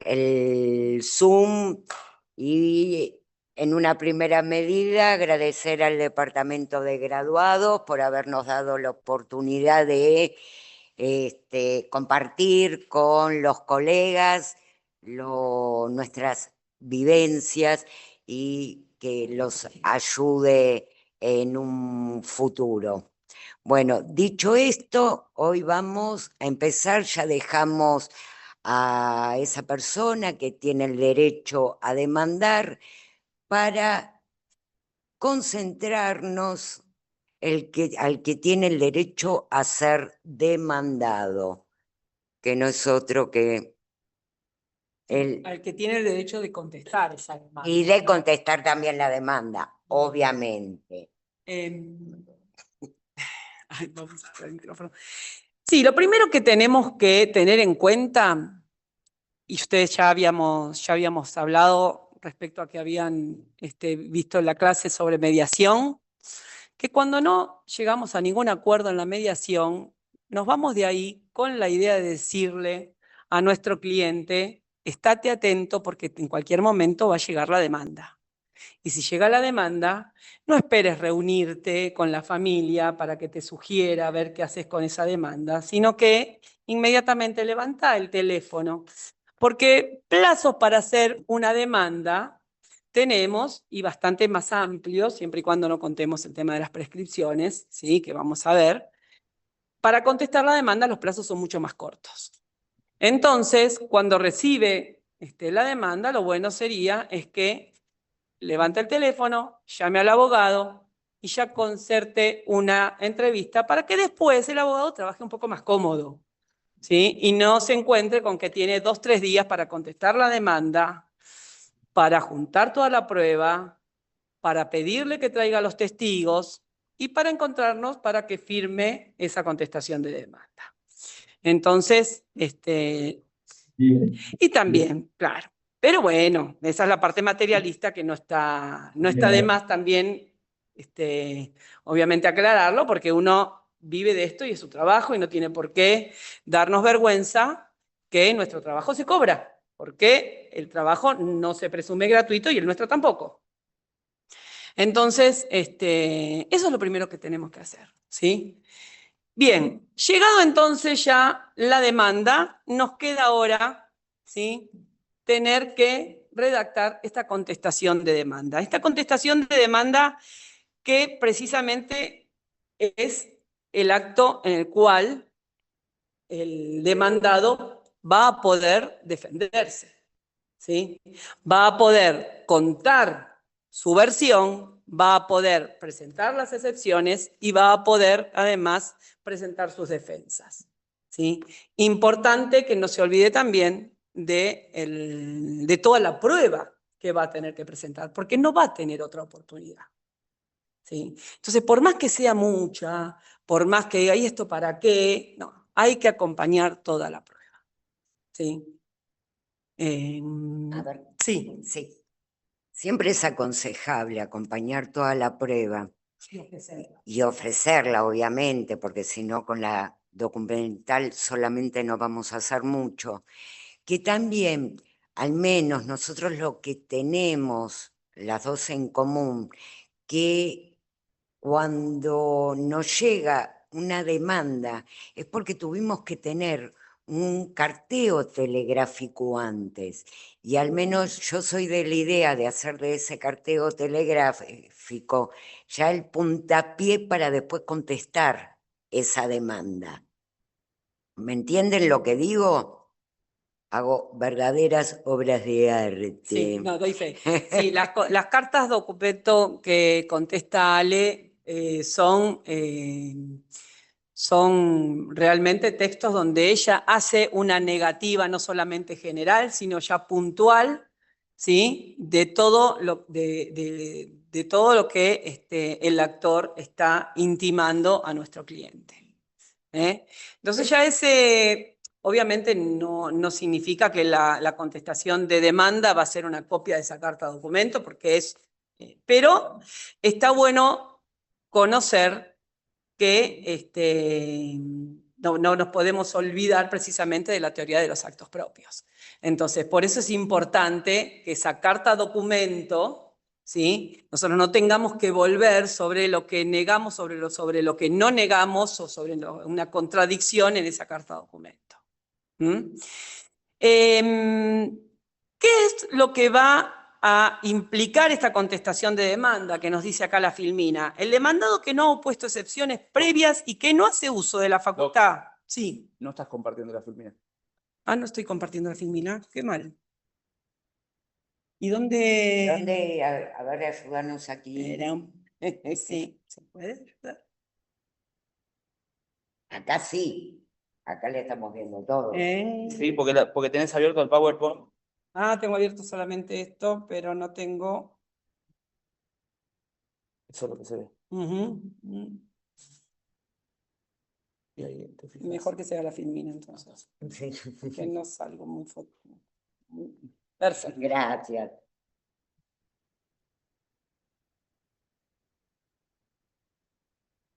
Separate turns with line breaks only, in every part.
el Zoom y en una primera medida agradecer al Departamento de Graduados por habernos dado la oportunidad de compartir con los colegas nuestras vivencias y que los ayude en un futuro. Bueno, dicho esto, hoy vamos a empezar, ya dejamos a esa persona que tiene el derecho a demandar para concentrarnos al que tiene el derecho a ser demandado, que no es otro que él.
Al que tiene el derecho de contestar esa demanda.
Y de contestar también la demanda, obviamente.
Ay, vamos a ver el micrófono. Sí, lo primero que tenemos que tener en cuenta, y ustedes ya habíamos hablado respecto a que habían visto la clase sobre mediación, que cuando no llegamos a ningún acuerdo en la mediación, nos vamos de ahí con la idea de decirle a nuestro cliente, estate atento porque en cualquier momento va a llegar la demanda. Y si llega la demanda, no esperes reunirte con la familia para que te sugiera ver qué haces con esa demanda, sino que inmediatamente levanta el teléfono. Porque plazos para hacer una demanda tenemos, y bastante más amplios, siempre y cuando no contemos el tema de las prescripciones, ¿sí? Que vamos a ver. Para contestar la demanda los plazos son mucho más cortos. Entonces, cuando recibe la demanda, lo bueno sería es que levante el teléfono, llame al abogado y ya concerte una entrevista para que después el abogado trabaje un poco más cómodo, ¿sí? Y no se encuentre con que tiene 2 o 3 días para contestar la demanda, para juntar toda la prueba, para pedirle que traiga los testigos y para encontrarnos para que firme esa contestación de demanda. Entonces, y también, claro, pero bueno, esa es la parte materialista que no está de más también, obviamente aclararlo, porque uno vive de esto y es su trabajo y no tiene por qué darnos vergüenza que nuestro trabajo se cobra, porque el trabajo no se presume gratuito y el nuestro tampoco. Entonces, eso es lo primero que tenemos que hacer, ¿sí? Bien, llegado entonces ya la demanda, nos queda ahora, ¿sí?, tener que redactar esta contestación de demanda. Esta contestación de demanda que precisamente es el acto en el cual el demandado va a poder defenderse, ¿sí? Va a poder contar su versión, va a poder presentar las excepciones y va a poder además presentar sus defensas, ¿sí? Importante que no se olvide también de toda la prueba que va a tener que presentar, porque no va a tener otra oportunidad, ¿sí? Entonces, por más que sea mucha, por más que diga, ¿y esto para qué? No, hay que acompañar toda la prueba, ¿sí?
A ver,
Sí.
sí. Siempre es aconsejable acompañar toda la prueba y ofrecerla, obviamente, porque si no con la documental solamente no vamos a hacer mucho. Que también, al menos nosotros lo que tenemos, las dos en común, que cuando nos llega una demanda es porque tuvimos que tener un carteo telegráfico antes. Y al menos yo soy de la idea de hacer de ese carteo telegráfico ya el puntapié para después contestar esa demanda. ¿Me entienden lo que digo? Hago verdaderas obras de arte.
Sí, no, doy fe. Sí, las cartas documento que contesta Ale son realmente textos donde ella hace una negativa no solamente general, sino ya puntual, ¿sí?, de todo lo que el actor está intimando a nuestro cliente. Entonces ya ese, obviamente no significa que la contestación de demanda va a ser una copia de esa carta documento, porque pero está bueno conocer que no nos podemos olvidar precisamente de la teoría de los actos propios. Entonces, por eso es importante que esa carta documento, ¿sí?, nosotros no tengamos que volver sobre lo que negamos, sobre lo que no negamos, o sobre una contradicción en esa carta documento. ¿Qué es lo que va a implicar esta contestación de demanda que nos dice acá la Filmina? El demandado que no ha opuesto excepciones previas y que no hace uso de la facultad. Sí.
No estás compartiendo la Filmina.
Ah, no estoy compartiendo la Filmina. Qué mal. ¿Y dónde?
¿Dónde? A ver, ayúdanos aquí.
Sí, ¿se puede ayudar?
Acá sí. Acá le estamos viendo todo.
Sí, porque tenés abierto el PowerPoint.
Ah, tengo abierto solamente esto, pero no tengo.
Eso es lo que se ve. Y ahí te fijas.
Mejor que sea la Filmina entonces,
Sí.
que no salgo muy perfecto.
Gracias.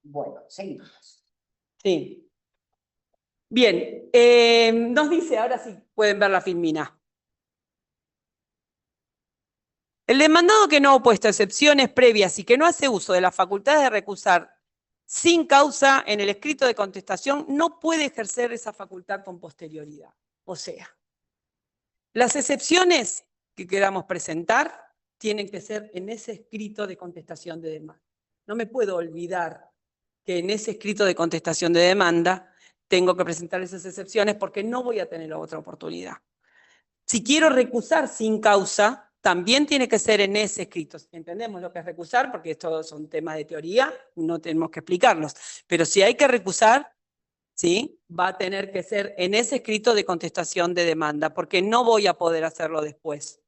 Bueno, seguimos.
Sí. Bien, nos dice, ahora sí pueden ver la Filmina. El demandado que no ha opuesto excepciones previas y que no hace uso de la facultad de recusar sin causa en el escrito de contestación no puede ejercer esa facultad con posterioridad. O sea, las excepciones que queramos presentar tienen que ser en ese escrito de contestación de demanda. No me puedo olvidar que en ese escrito de contestación de demanda tengo que presentar esas excepciones porque no voy a tener otra oportunidad. Si quiero recusar sin causa, también tiene que ser en ese escrito. Entendemos lo que es recusar, porque estos son temas de teoría, no tenemos que explicarlos. Pero si hay que recusar, ¿sí?, va a tener que ser en ese escrito de contestación de demanda, porque no voy a poder hacerlo después.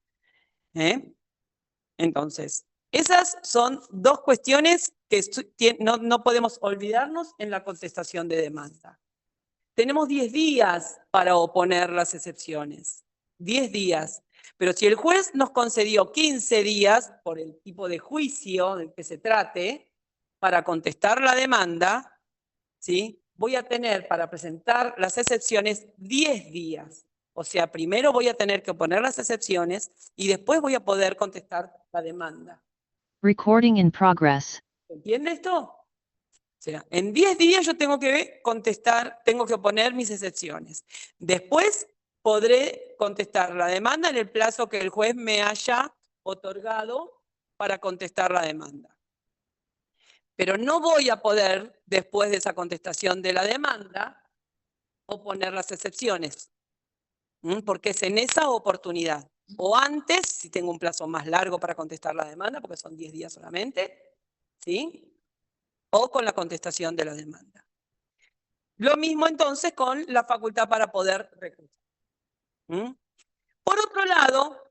Entonces, esas son dos cuestiones que no podemos olvidarnos en la contestación de demanda. Tenemos 10 días para oponer las excepciones. 10 días. Pero si el juez nos concedió 15 días, por el tipo de juicio del que se trate, para contestar la demanda, ¿sí?, voy a tener para presentar las excepciones 10 días. O sea, primero voy a tener que oponer las excepciones y después voy a poder contestar la demanda.
Recording in progress.
¿Entiende esto? O sea, en 10 días yo tengo que contestar, tengo que oponer mis excepciones. Después podré contestar la demanda en el plazo que el juez me haya otorgado para contestar la demanda. Pero no voy a poder, después de esa contestación de la demanda, oponer las excepciones, porque es en esa oportunidad. O antes, si tengo un plazo más largo para contestar la demanda, porque son 10 días solamente, ¿sí?, o con la contestación de la demanda. Lo mismo entonces con la facultad para poder recusar. Por otro lado,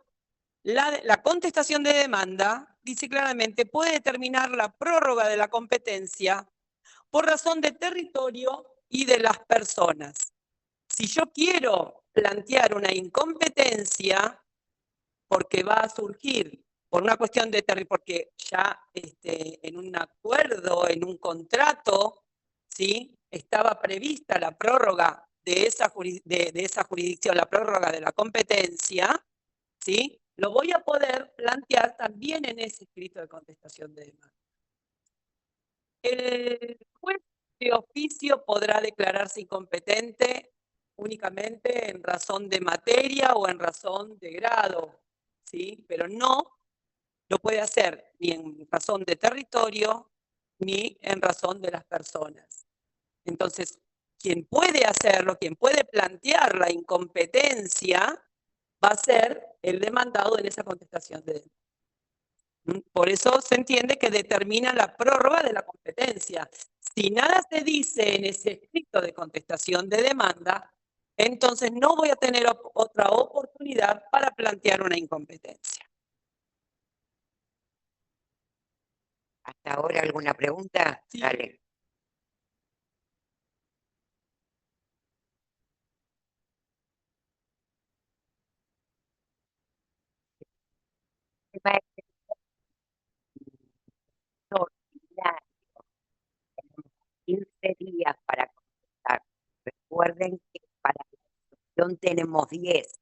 la contestación de demanda dice claramente puede determinar la prórroga de la competencia por razón de territorio y de las personas. Si yo quiero plantear una incompetencia porque va a surgir por una cuestión de territorio, porque ya en un acuerdo, en un contrato, ¿sí?, estaba prevista la prórroga de esa jurisdicción, la prórroga de la competencia, ¿sí?, lo voy a poder plantear también en ese escrito de contestación de demanda. El juez de oficio podrá declararse incompetente únicamente en razón de materia o en razón de grado, ¿sí?, pero no lo puede hacer ni en razón de territorio ni en razón de las personas. Entonces, quien puede hacerlo, quien puede plantear la incompetencia, va a ser el demandado en esa contestación de demanda. Por eso se entiende que determina la prórroga de la competencia. Si nada se dice en ese escrito de contestación de demanda, entonces no voy a tener otra oportunidad para plantear una incompetencia.
¿Hasta ahora alguna pregunta?
Sí.
Dale. Tema extraordinario. Tenemos 15 días para contestar. tenemos 10.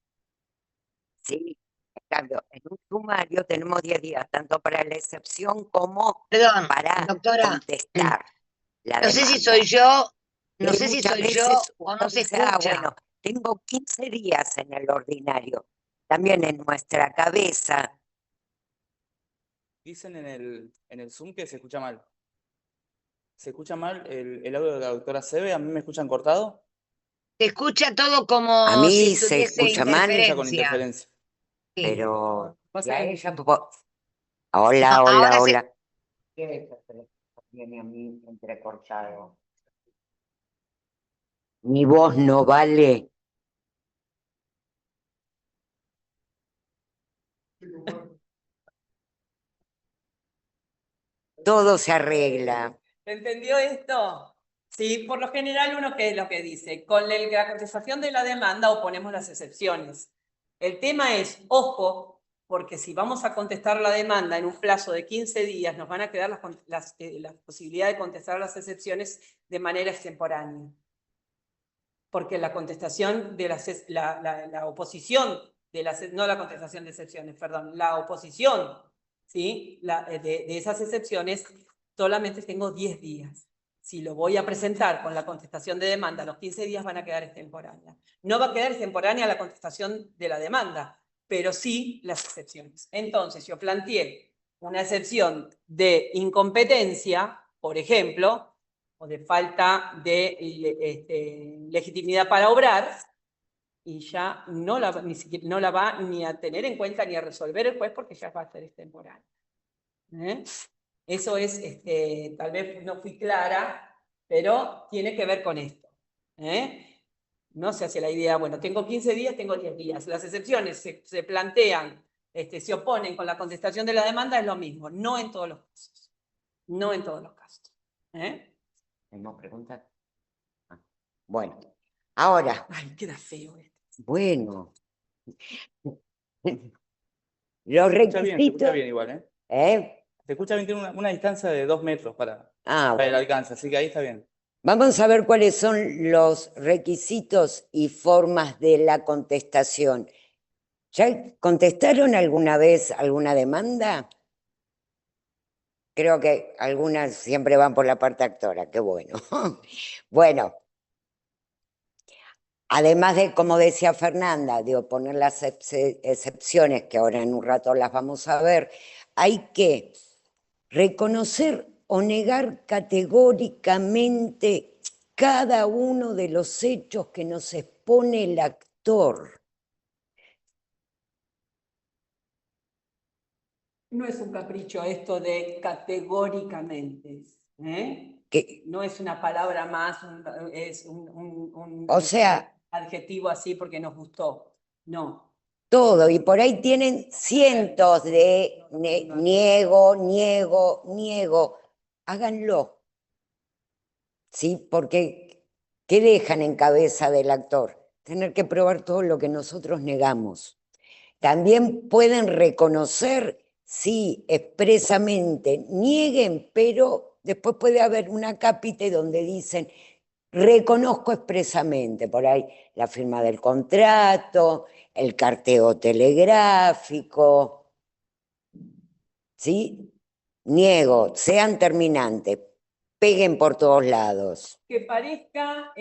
¿Sí? En cambio, en un sumario tenemos 10 días, tanto para la excepción como
Perdón,
para
doctora,
contestar la
no sé si
demanda.
soy yo, no
Que
sé si
muchas
soy yo
veces
o
uno
no se
dice,
escucha.
bueno, tengo 15 días en el ordinario. También en nuestra cabeza,
Dicen en el Zoom que se escucha mal. ¿Se escucha mal el audio de la doctora Sebe? ¿A mí me escuchan cortado?
Se escucha todo
a
como si
mí se
tuviese
escucha mal,
Se escucha con
interferencia.
interferencia.
Sí.
pero
Pasa
y a
que-
ella, hola,
No,
hola,
ahora
hola. ¿Qué es eso que tiene a mí entrecortado? Mi voz no vale. Todo se arregla.
¿Se entendió esto? Sí, por lo general uno qué es lo que dice, con la contestación de la demanda oponemos las excepciones. El tema es, ojo, porque si vamos a contestar la demanda en un plazo de 15 días, nos van a quedar la posibilidad de contestar las excepciones de manera extemporánea. Porque la contestación de la oposición, no la contestación de excepciones, perdón, la oposición, ¿sí? De esas excepciones, solamente tengo 10 días. Si lo voy a presentar con la contestación de demanda, los 15 días van a quedar extemporáneas. No va a quedar extemporánea la contestación de la demanda, pero sí las excepciones. Entonces, yo planteé una excepción de incompetencia, por ejemplo, o de falta de legitimidad para obrar, y ya no la va ni a tener en cuenta ni a resolver el juez porque ya va a ser extemporánea. Eso es, tal vez no fui clara, pero tiene que ver con esto. No se hace la idea, bueno, tengo 15 días, tengo 10 días. Las excepciones se plantean, se oponen con la contestación de la demanda, es lo mismo, no en todos los casos. No en todos los casos.
¿Tenemos preguntas? Bueno, ahora,
Ay, queda feo esto.
bueno. Los
Se escucha
requisitos.
bien igual, ¿eh?
¿Eh?
Se escucha bien, tiene una distancia de 2 metros para el
Bueno.
alcance, así que ahí está bien.
Vamos a ver cuáles son los requisitos y formas de la contestación. ¿Ya contestaron alguna vez alguna demanda? Creo que algunas siempre van por la parte actora, qué bueno. Bueno, además de, como decía Fernanda, de oponer las excepciones, que ahora en un rato las vamos a ver, hay que reconocer o negar categóricamente cada uno de los hechos que nos expone el actor.
No es un capricho esto de categóricamente.
Que,
No es una palabra más, es
o sea,
adjetivo así porque nos gustó. No.
todo, y por ahí tienen cientos de niego, háganlo, ¿sí? Porque, ¿qué dejan en cabeza del actor? Tener que probar todo lo que nosotros negamos. También pueden reconocer, sí, expresamente, nieguen, pero después puede haber una cápite donde dicen, reconozco expresamente, por ahí la firma del contrato, el carteo telegráfico, ¿sí? Niego, sean terminantes, peguen por todos lados.
Que parezca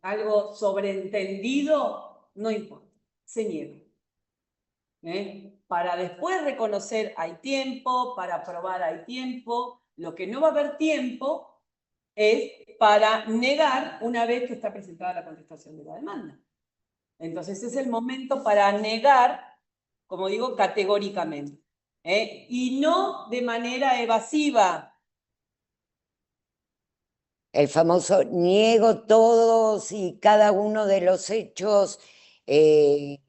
algo sobreentendido, no importa, se niega. Para después reconocer hay tiempo, para probar hay tiempo. Lo que no va a haber tiempo es para negar una vez que está presentada la contestación de la demanda. Entonces es el momento para negar, como digo, categóricamente. Y no de manera evasiva.
El famoso niego todos y cada uno de los hechos de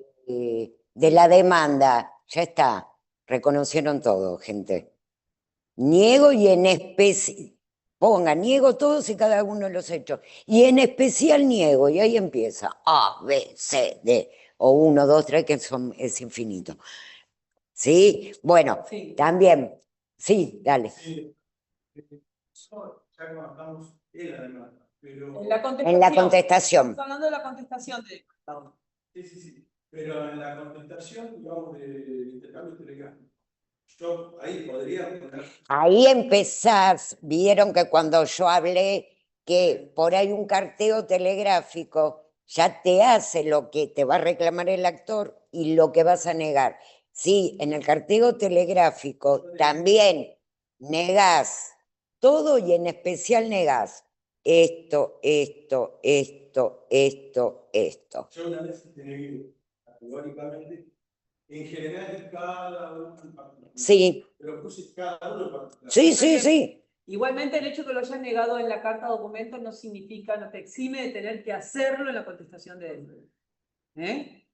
la demanda. Ya está, reconocieron todo, gente. Niego y en especial, ponga, niego todos y cada uno de los hechos. Y en especial niego, y ahí empieza A, B, C, D, o 1, 2, 3, que es infinito. ¿Sí? Bueno,
Sí.
también, sí, dale.
Sí, eso ya no hablamos de la demanda, pero
En la
En la contestación.
Estamos hablando de la contestación.
Sí. Pero en la contestación, digamos, del intercambio telegráfico, yo ahí podría poner.
Ahí empezás, vieron que cuando yo hablé que por ahí un carteo telegráfico ya te hace lo que te va a reclamar el actor y lo que vas a negar. Sí, en el carteo telegráfico también negás todo y en especial negás esto.
Yo una vez negué categóricamente, en general y cada uno en particular.
Sí,
Pero puse cada uno en particular.
sí.
Igualmente el hecho que lo hayas negado en la carta documento no significa, no te exime de tener que hacerlo en la contestación de él. ¿Eh?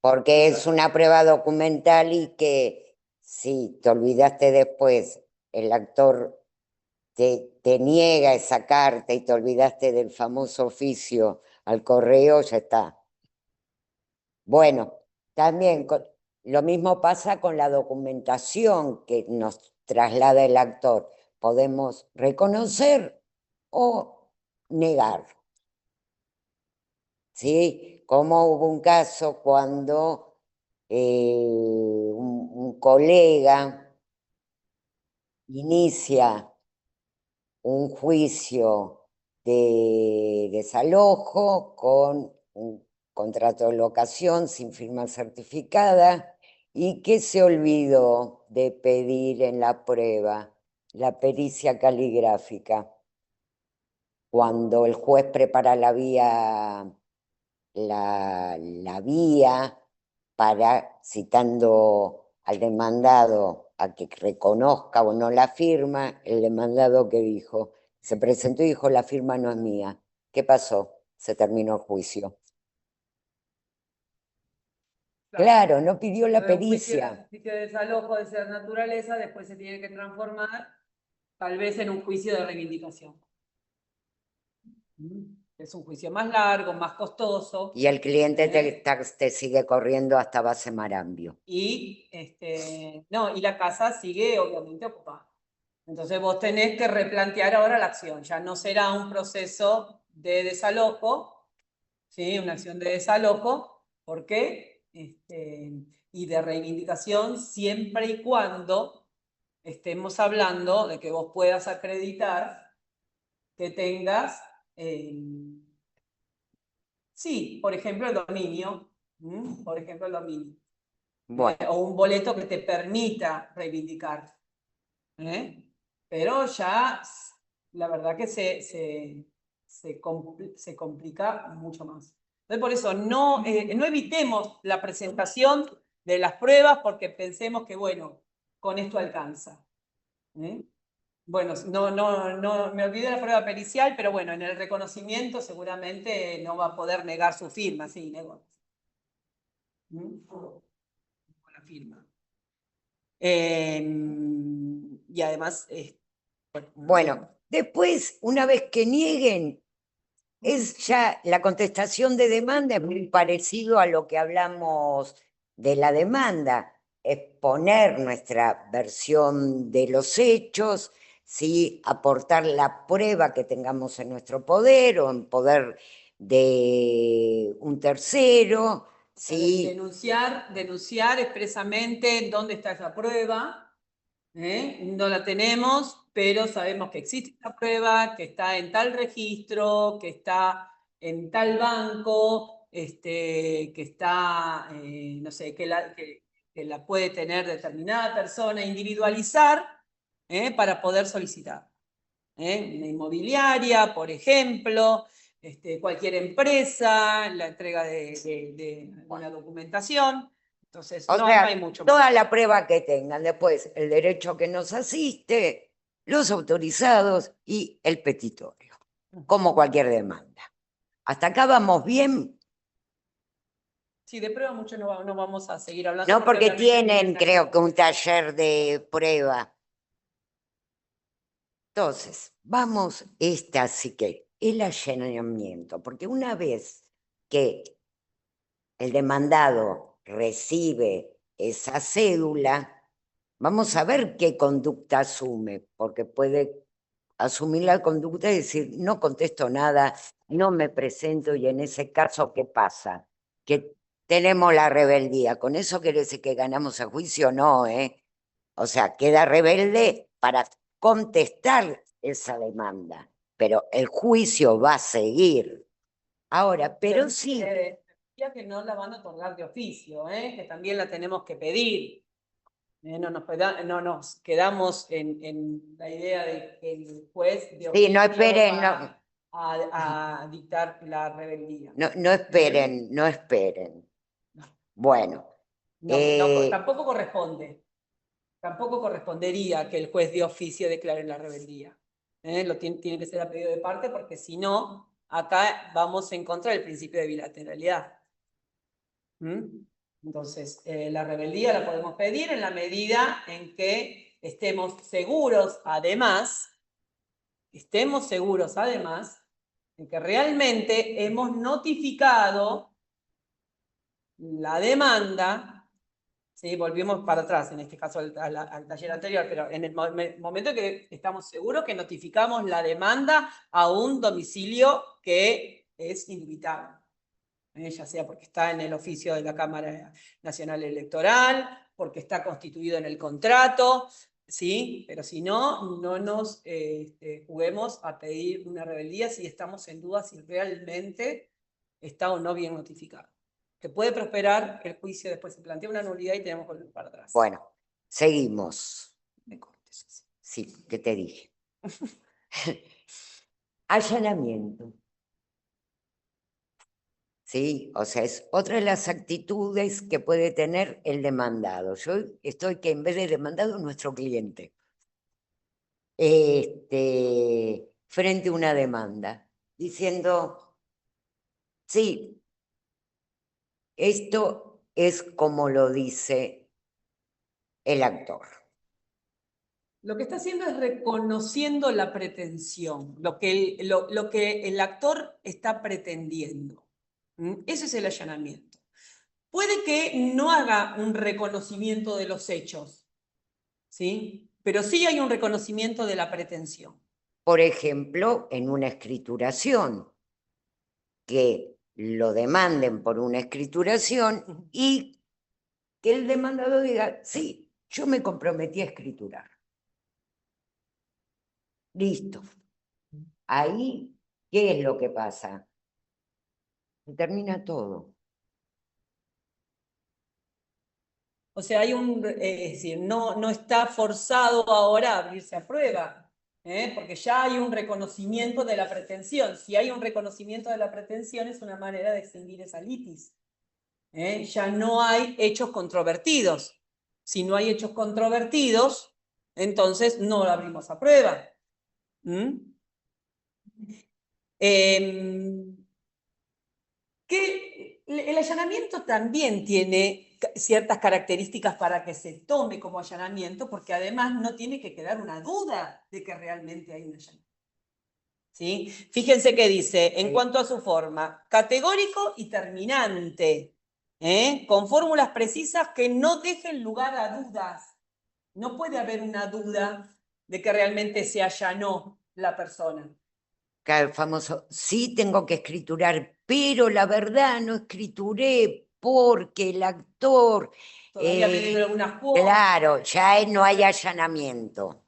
Porque es una prueba documental y que si te olvidaste después, el actor te niega esa carta y te olvidaste del famoso oficio al correo, ya está. Bueno, también lo mismo pasa con la documentación que nos traslada el actor. Podemos reconocer o negar. ¿Sí? Como hubo un caso cuando un colega inicia un juicio de desalojo con un contrato de locación sin firma certificada y que se olvidó de pedir en la prueba la pericia caligráfica. Cuando el juez prepara la vía para, citando al demandado a que reconozca o no la firma, el demandado que dijo, se presentó y dijo, la firma no es mía. ¿Qué pasó? Se terminó el juicio. Claro, no pidió la pericia.
Un juicio de desalojo de esa naturaleza después se tiene que transformar tal vez en un juicio de reivindicación. Es un juicio más largo, más costoso.
Y el cliente te sigue corriendo hasta base Marambio.
Y, no, y la casa sigue obviamente ocupada. Entonces vos tenés que replantear ahora la acción. Ya no será un proceso de desalojo, ¿sí? Una acción de desalojo. ¿Por qué? Y de reivindicación siempre y cuando estemos hablando de que vos puedas acreditar que tengas, sí, por ejemplo, el dominio. Por ejemplo, el dominio.
Bueno.
O un boleto que te permita reivindicar. Pero ya la verdad que se complica mucho más. Entonces, por eso no evitemos la presentación de las pruebas porque pensemos que, bueno, con esto alcanza. Bueno, no me olvidé de la prueba pericial, pero bueno, en el reconocimiento seguramente no va a poder negar su firma, sí, negó. La firma. Y además...
Bueno, después, una vez que nieguen, es ya la contestación de demanda, es muy parecido a lo que hablamos de la demanda, exponer nuestra versión de los hechos, ¿sí? Aportar la prueba que tengamos en nuestro poder o en poder de un tercero, ¿sí?
Denunciar expresamente dónde está esa prueba. No la tenemos, pero sabemos que existe esta prueba, que está en tal registro, que está en tal banco, que está, no sé, que la puede tener determinada persona, individualizar para poder solicitar. Una inmobiliaria, por ejemplo, cualquier empresa, la entrega de una documentación. Entonces,
O
no
sea,
hay mucho más.
toda la prueba que tengan, después el derecho que nos asiste, los autorizados y el petitorio, como cualquier demanda. ¿Hasta acá vamos bien?
Sí, de prueba mucho no vamos a seguir hablando.
No, porque
obviamente
tienen, creo que un taller de prueba. Entonces, vamos, esta sí que, el allanamiento, porque una vez que el demandado recibe esa cédula, vamos a ver qué conducta asume, porque puede asumir la conducta y decir, no contesto nada, no me presento, y en ese caso, ¿qué pasa? Que tenemos la rebeldía. ¿Con eso quiere decir que ganamos el juicio? No, ¿eh? O sea, queda rebelde para contestar esa demanda, pero el juicio va a seguir. Ahora, pero sí,
Ya que no la van a otorgar de oficio, que también la tenemos que pedir. No nos quedamos en la idea de que el juez de
sí, no
oficio
esperen,
va a dictar la rebeldía.
no esperen, no esperen. Bueno,
Tampoco corresponde. Tampoco correspondería que el juez de oficio declare la rebeldía. Tiene que ser a pedido de parte, porque si no, acá vamos en contra del principio de bilateralidad. Entonces, la rebeldía la podemos pedir en la medida en que estemos seguros, además, en que realmente hemos notificado la demanda. Sí, volvimos para atrás, en este caso al taller anterior, pero en el momento que estamos seguros que notificamos la demanda a un domicilio que es indubitable, ya sea porque está en el oficio de la Cámara Nacional Electoral, porque está constituido en el contrato, ¿sí? Pero si no, no nos juguemos a pedir una rebeldía si estamos en duda si realmente está o no bien notificado. Que puede prosperar el juicio, después se plantea una nulidad y tenemos que volver para atrás.
bueno, seguimos.
Me cortes.
Sí, ¿qué te dije? Allanamiento. Sí, o sea, es otra de las actitudes que puede tener el demandado. Yo estoy que en vez de demandado, nuestro cliente. Frente a una demanda, diciendo, sí, esto es como lo dice el actor.
Lo que está haciendo es reconociendo la pretensión, lo que el actor está pretendiendo. Ese es el allanamiento. Puede que no haga un reconocimiento de los hechos, ¿sí? Pero sí hay un reconocimiento de la pretensión.
Por ejemplo, en una escrituración, que lo demanden por una escrituración y que el demandado diga, sí, yo me comprometí a escriturar. Listo. Ahí, ¿qué es lo que pasa? Se termina todo.
O sea, es decir, no está forzado ahora a abrirse a prueba, porque ya hay un reconocimiento de la pretensión. Si hay un reconocimiento de la pretensión, es una manera de extinguir esa litis. Ya no hay hechos controvertidos. Si no hay hechos controvertidos, entonces no lo abrimos a prueba. Que el allanamiento también tiene ciertas características para que se tome como allanamiento, porque además no tiene que quedar una duda de que realmente hay un allanamiento. ¿Sí? Fíjense que dice, en cuanto a su forma, categórico y terminante, con fórmulas precisas que no dejen lugar a dudas. No puede haber una duda de que realmente se allanó la persona.
Claro, el famoso, sí tengo que escriturar, pero la verdad no escrituré porque el actor...
Todavía me debe algunas cuotas.
Claro, ya no hay allanamiento.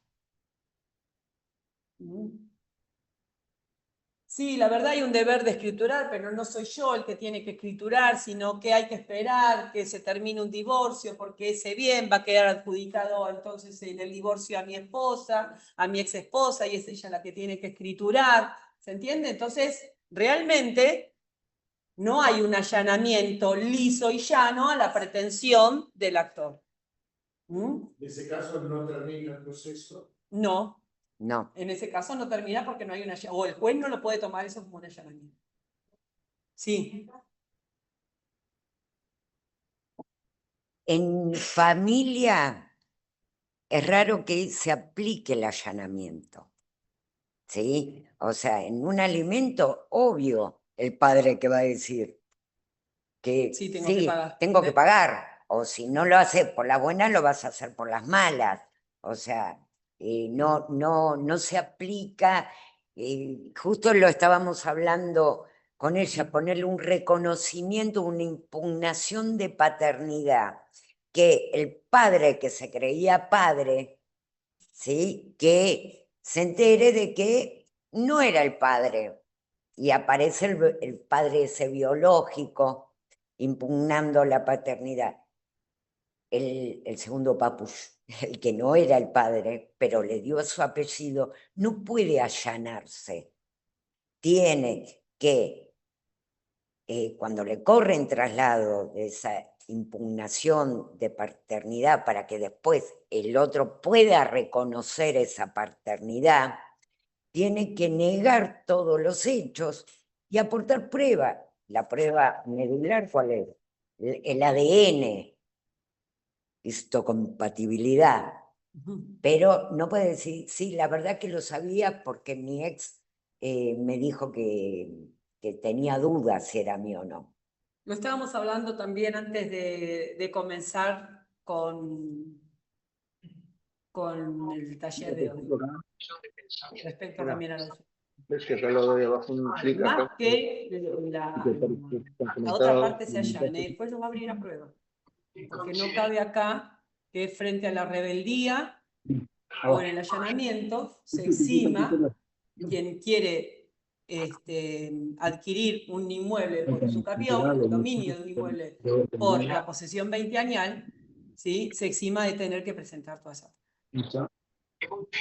Sí, la verdad hay un deber de escriturar, pero no soy yo el que tiene que escriturar, sino que hay que esperar que se termine un divorcio, porque ese bien va a quedar adjudicado entonces en el divorcio a mi esposa, a mi ex esposa, y es ella la que tiene que escriturar. ¿Se entiende? Entonces, realmente no hay un allanamiento liso y llano a la pretensión del actor.
En ese caso no termina el proceso.
No.
No.
En ese caso no termina porque no hay una... O el juez no lo puede tomar eso como un allanamiento. Sí.
En familia es raro que se aplique el allanamiento. ¿Sí? O sea, en un alimento, obvio, el padre que va a decir que
Sí, tengo que pagar.
tengo que pagar. O si no lo haces por las buenas, lo vas a hacer por las malas. O sea, no se aplica, justo lo estábamos hablando con ella, ponerle un reconocimiento, una impugnación de paternidad, que el padre que se creía padre, ¿sí? Que se entere de que no era el padre, y aparece el padre ese biológico impugnando la paternidad. El segundo papush, el que no era el padre, pero le dio su apellido, no puede allanarse. Tiene que, cuando le corren traslado de esa impugnación de paternidad para que después el otro pueda reconocer esa paternidad, tiene que negar todos los hechos y aportar prueba. La prueba medular, ¿cuál es? El ADN, histocompatibilidad. Pero no puede decir, sí, la verdad que lo sabía porque mi ex me dijo que tenía dudas si era mío o no.
Lo estábamos hablando también antes de comenzar con el taller de hoy, respecto también a los...
¿Ves que acá lo doy abajo un clic acá?
Más que la otra parte se allane, después lo va a abrir a prueba. Porque no cabe acá que frente a la rebeldía o en el allanamiento se exima quien quiere adquirir un inmueble por usucapión, el dominio de un inmueble por la posesión veinteañal, ¿sí? Se exima de tener que presentar toda esa.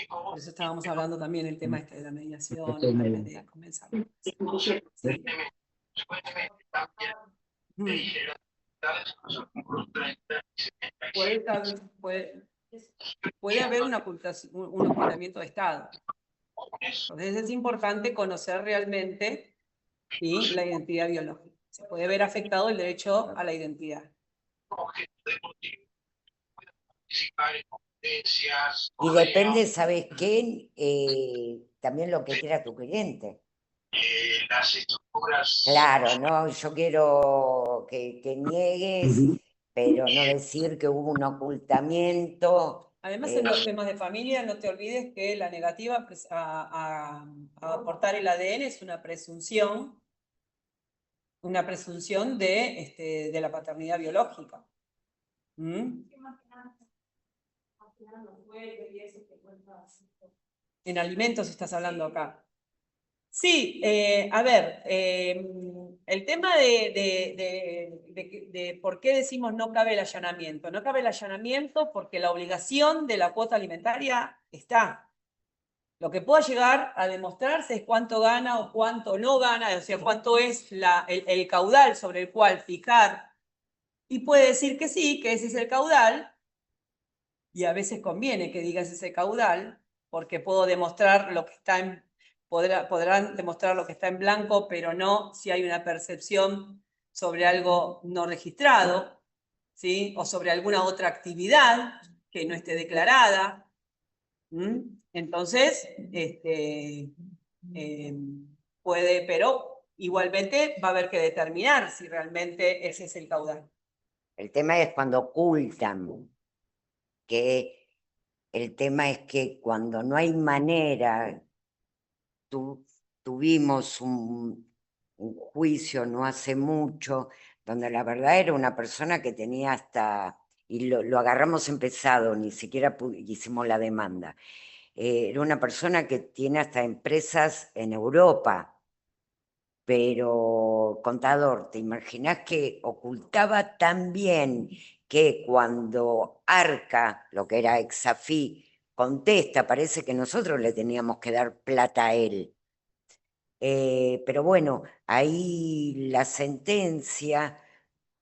Por eso estábamos hablando también del tema de la mediación antes de comenzar. ¿Sí? Puede haber un ocultamiento de Estado. Entonces es importante conocer realmente, ¿sí?, la identidad biológica. Se puede ver afectado el derecho a la identidad.
Y depende, ¿sabes qué? También lo que quiera tu cliente. Claro, ¿no? Yo quiero que niegues, pero no decir que hubo un ocultamiento.
Además, en los temas de familia, no te olvides que la negativa a aportar el ADN es una presunción de la paternidad biológica. ¿Mm? En alimentos estás hablando acá. Sí, a ver, el tema de por qué decimos no cabe el allanamiento. No cabe el allanamiento porque la obligación de la cuota alimentaria está. Lo que pueda llegar a demostrarse es cuánto gana o cuánto no gana, o sea, cuánto es el caudal sobre el cual fijar. Y puede decir que sí, que ese es el caudal, y a veces conviene que digas ese caudal, porque puedo demostrar lo que está en... Podrán demostrar lo que está en blanco, pero no si hay una percepción sobre algo no registrado, ¿sí? O sobre alguna otra actividad que no esté declarada. Entonces, puede, pero igualmente va a haber que determinar si realmente ese es el caudal.
El tema es cuando ocultan, que el tema es que cuando no hay manera, tuvimos un juicio no hace mucho, donde la verdad era una persona que tenía hasta, y lo agarramos empezado, ni siquiera hicimos la demanda, era una persona que tiene hasta empresas en Europa, pero contador, ¿te imaginas que ocultaba tan bien que cuando Arca, lo que era Exafí, contesta, parece que nosotros le teníamos que dar plata a él? Pero bueno, ahí la sentencia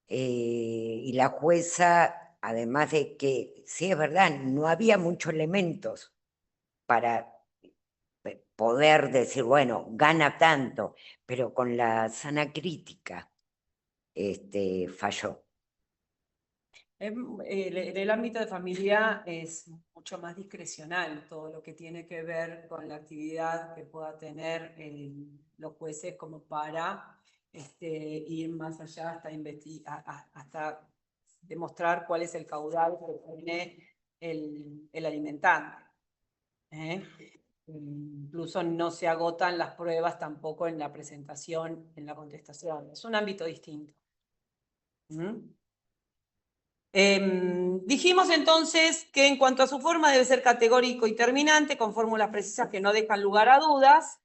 y la jueza, además de que, sí es verdad, no había muchos elementos para poder decir, bueno, gana tanto, pero con la sana crítica falló.
En el ámbito de familia es mucho más discrecional todo lo que tiene que ver con la actividad que pueda tener los jueces como para ir más allá hasta demostrar cuál es el caudal que tiene el alimentante. ¿eh? Incluso no se agotan las pruebas tampoco en la presentación, en la contestación. Es un ámbito distinto. Dijimos entonces que en cuanto a su forma debe ser categórico y terminante, con fórmulas precisas que no dejan lugar a dudas.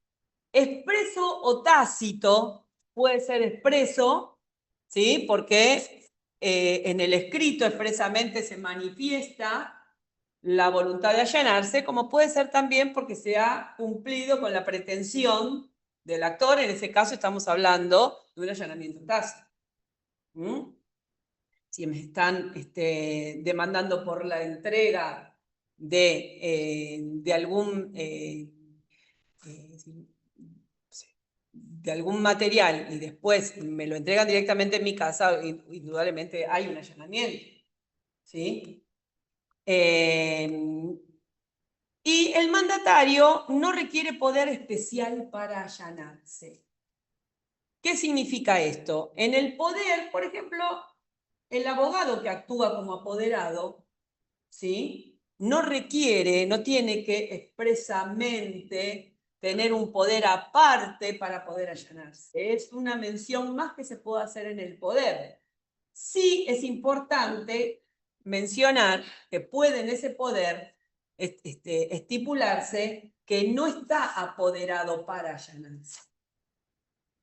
Expreso o tácito, puede ser expreso, ¿sí? Porque en el escrito expresamente se manifiesta la voluntad de allanarse, como puede ser también porque se ha cumplido con la pretensión del actor. En ese caso estamos hablando de un allanamiento tácito. Si me están demandando por la entrega de algún material y después me lo entregan directamente en mi casa, indudablemente hay un allanamiento. ¿Sí? Y el mandatario no requiere poder especial para allanarse. ¿Qué significa esto? En el poder, por ejemplo, el abogado que actúa como apoderado, ¿sí? No tiene que expresamente tener un poder aparte para poder allanarse. Es una mención más que se puede hacer en el poder. Sí es importante mencionar que puede en ese poder estipularse que no está apoderado para allanarse.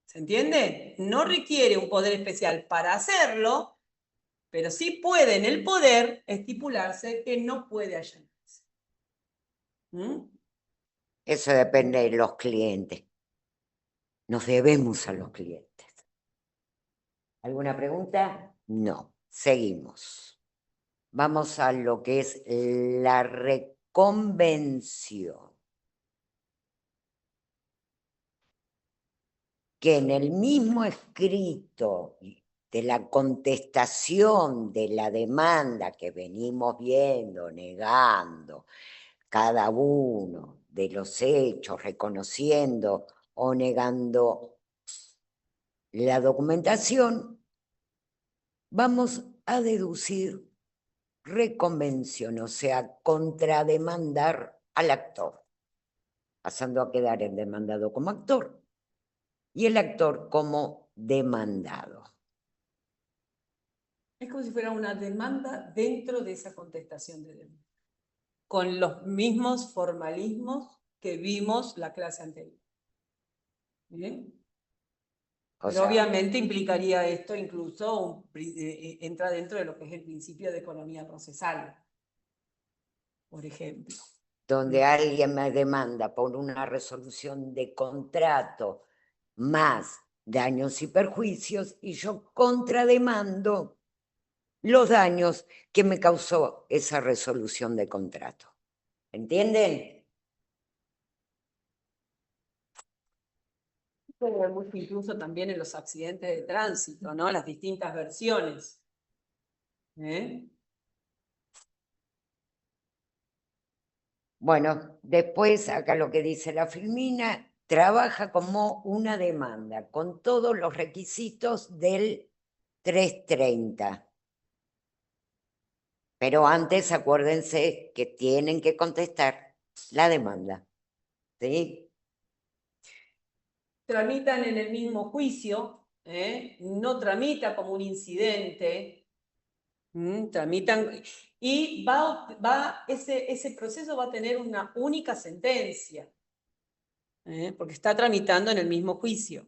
¿Se entiende? No requiere un poder especial para hacerlo, pero sí puede en el poder estipularse que no puede allanarse.
Eso depende de los clientes. Nos debemos a los clientes. ¿Alguna pregunta? No. Seguimos. Vamos a lo que es la reconvención. Que en el mismo escrito de la contestación de la demanda que venimos viendo, negando cada uno de los hechos, reconociendo o negando la documentación, vamos a deducir reconvención, o sea, contrademandar al actor, pasando a quedar el demandado como actor y el actor como demandado.
Es como si fuera una demanda dentro de esa contestación de demanda, con los mismos formalismos que vimos la clase anterior. ¿Bien? Pero obviamente implicaría esto incluso, entra dentro de lo que es el principio de economía procesal, por ejemplo.
Donde alguien me demanda por una resolución de contrato más daños y perjuicios y yo contrademando los daños que me causó esa resolución de contrato. ¿Entienden?
Puede ver mucho incluso también en los accidentes de tránsito, ¿no? Las distintas versiones.
Bueno, después acá lo que dice la Filmina, trabaja como una demanda con todos los requisitos del 330. Pero antes acuérdense que tienen que contestar la demanda. ¿Sí?
Tramitan en el mismo juicio, no como un incidente, tramitan, y ese proceso va a tener una única sentencia, porque está tramitando en el mismo juicio.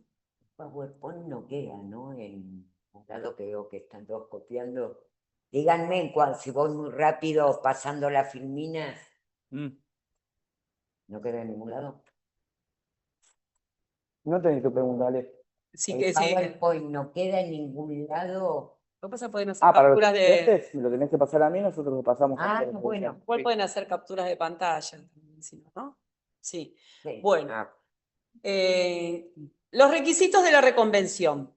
PowerPoint no queda, ¿no? En un lado que veo que están todos copiando. Díganme si voy muy rápido pasando la Filmina. ¿No queda en ningún lado?
No tenés que preguntarle.
Sí,
El
que sí.
PowerPoint no queda en ningún lado.
Lo que pasa es que pueden hacer
Para los
capturas de...
clientes, si lo tenés que pasar a mí, nosotros lo pasamos.
Ah, bueno.
Igual pueden hacer capturas de pantalla, ¿no? Sí.
Sí.
Bueno.
Ah,
Los requisitos de la reconvención.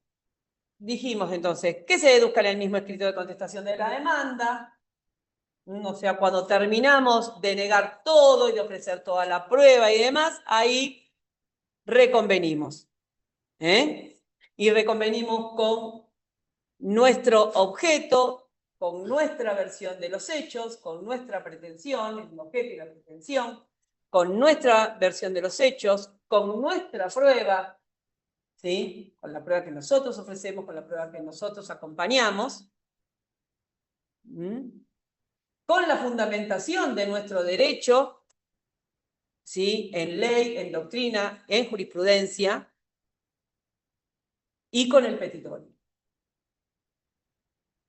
Dijimos entonces que se deduzca en el mismo escrito de contestación de la demanda. O sea, cuando terminamos de negar todo y de ofrecer toda la prueba y demás, ahí reconvenimos. Y reconvenimos con nuestro objeto, con nuestra versión de los hechos, con nuestra pretensión, el objeto y la pretensión. con nuestra versión de los hechos, con nuestra prueba, ¿sí? Con la prueba que nosotros ofrecemos, con la prueba que nosotros acompañamos, con la fundamentación de nuestro derecho, ¿sí? En ley, en doctrina, en jurisprudencia, y con el petitorio.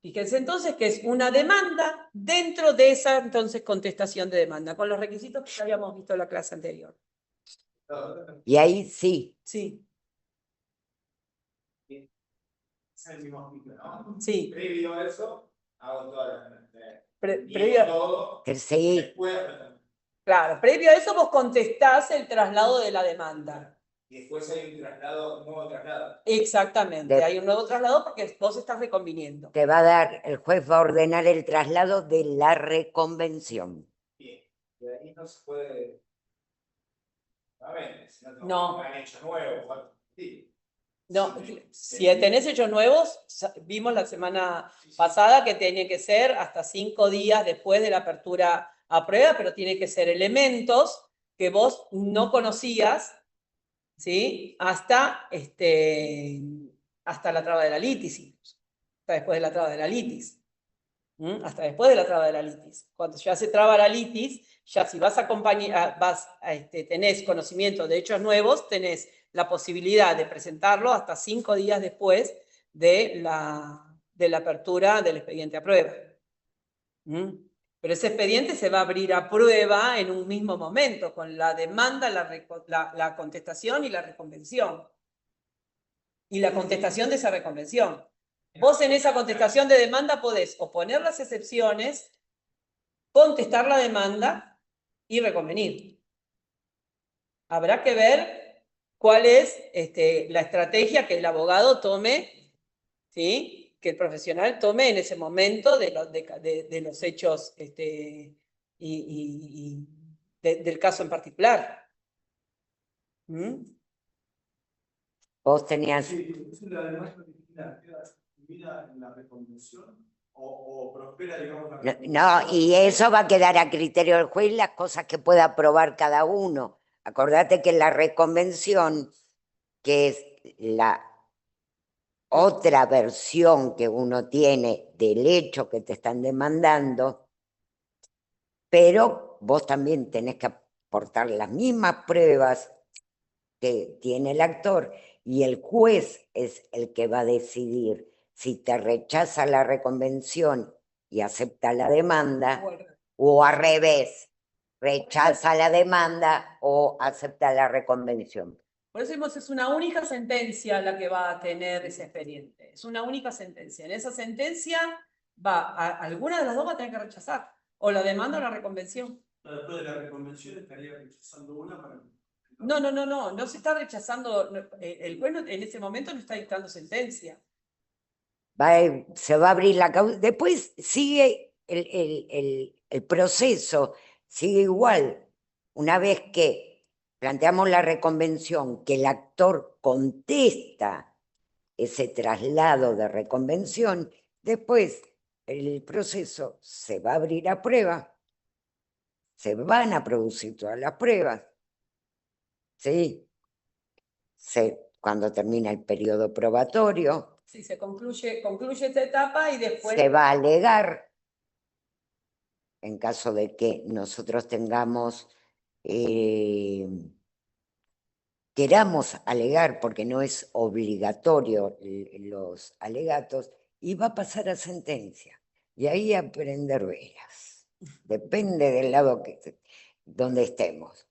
Fíjense entonces que es una demanda dentro de esa entonces contestación de demanda, con los requisitos que ya habíamos visto en la clase anterior.
Y ahí sí,
Sí,
Es el mismo artículo, ¿no?
sí.
Previo a eso, hago toda la.
Previo,
todo.
que sí,
Después,
claro, previo a eso vos contestás el traslado de la demanda.
y después hay un traslado, un nuevo traslado.
Exactamente, hay un nuevo traslado porque vos estás reconviniendo.
te va a dar, el juez va a ordenar el traslado de la reconvención.
Bien. De ahí no se puede. A ver, si no,
No.
han hecho nuevo. Sí.
No,
Sí.
si tenés hechos nuevos, vimos la semana pasada que tiene que ser hasta 5 días después de la apertura a prueba, pero tiene que ser elementos que vos no conocías, ¿sí? Hasta la traba de la litis, incluso. Hasta después de la traba de la litis. Hasta después de la traba de la litis. Cuando ya se traba la litis, ya si vas a acompañar, tenés conocimiento de hechos nuevos, tenés la posibilidad de presentarlo hasta 5 días después de la apertura del expediente a prueba. Pero ese expediente se va a abrir a prueba en un mismo momento, con la demanda, la contestación y la reconvención. Y la contestación de esa reconvención. Vos en esa contestación de demanda podés oponer las excepciones, contestar la demanda y reconvenir. Habrá que ver cuál es la estrategia que el abogado tome, ¿sí? Que el profesional tome en ese momento de los hechos del caso en particular.
Vos tenías,
Sí, la demanda original queda incluida en la reconvención o prospera, digamos, la
no, y eso va a quedar a criterio del juez, las cosas que pueda aprobar cada uno. Acordate que la reconvención, que es la otra versión que uno tiene del hecho que te están demandando, pero vos también tenés que aportar las mismas pruebas que tiene el actor y el juez es el que va a decidir si te rechaza la reconvención y acepta la demanda o al revés, rechaza la demanda o acepta la reconvención.
Por eso es una única sentencia la que va a tener ese expediente. Es una única sentencia. En esa sentencia alguna de las dos va a tener que rechazar. O la demanda o la reconvención.
Después de la reconvención estaría rechazando una para.
No se está rechazando. El juez en ese momento no está dictando sentencia.
Se va a abrir la causa. Después sigue el proceso, sigue igual. Una vez que planteamos la reconvención, que el actor contesta ese traslado de reconvención, después el proceso se va a abrir a prueba, se van a producir todas las pruebas, ¿sí? Cuando termina el periodo probatorio,
Sí, se concluye esta etapa y después.
se va a alegar, en caso de que nosotros queramos alegar, porque no es obligatorio los alegatos, y va a pasar a sentencia. Y ahí a prender velas. Depende del lado donde estemos.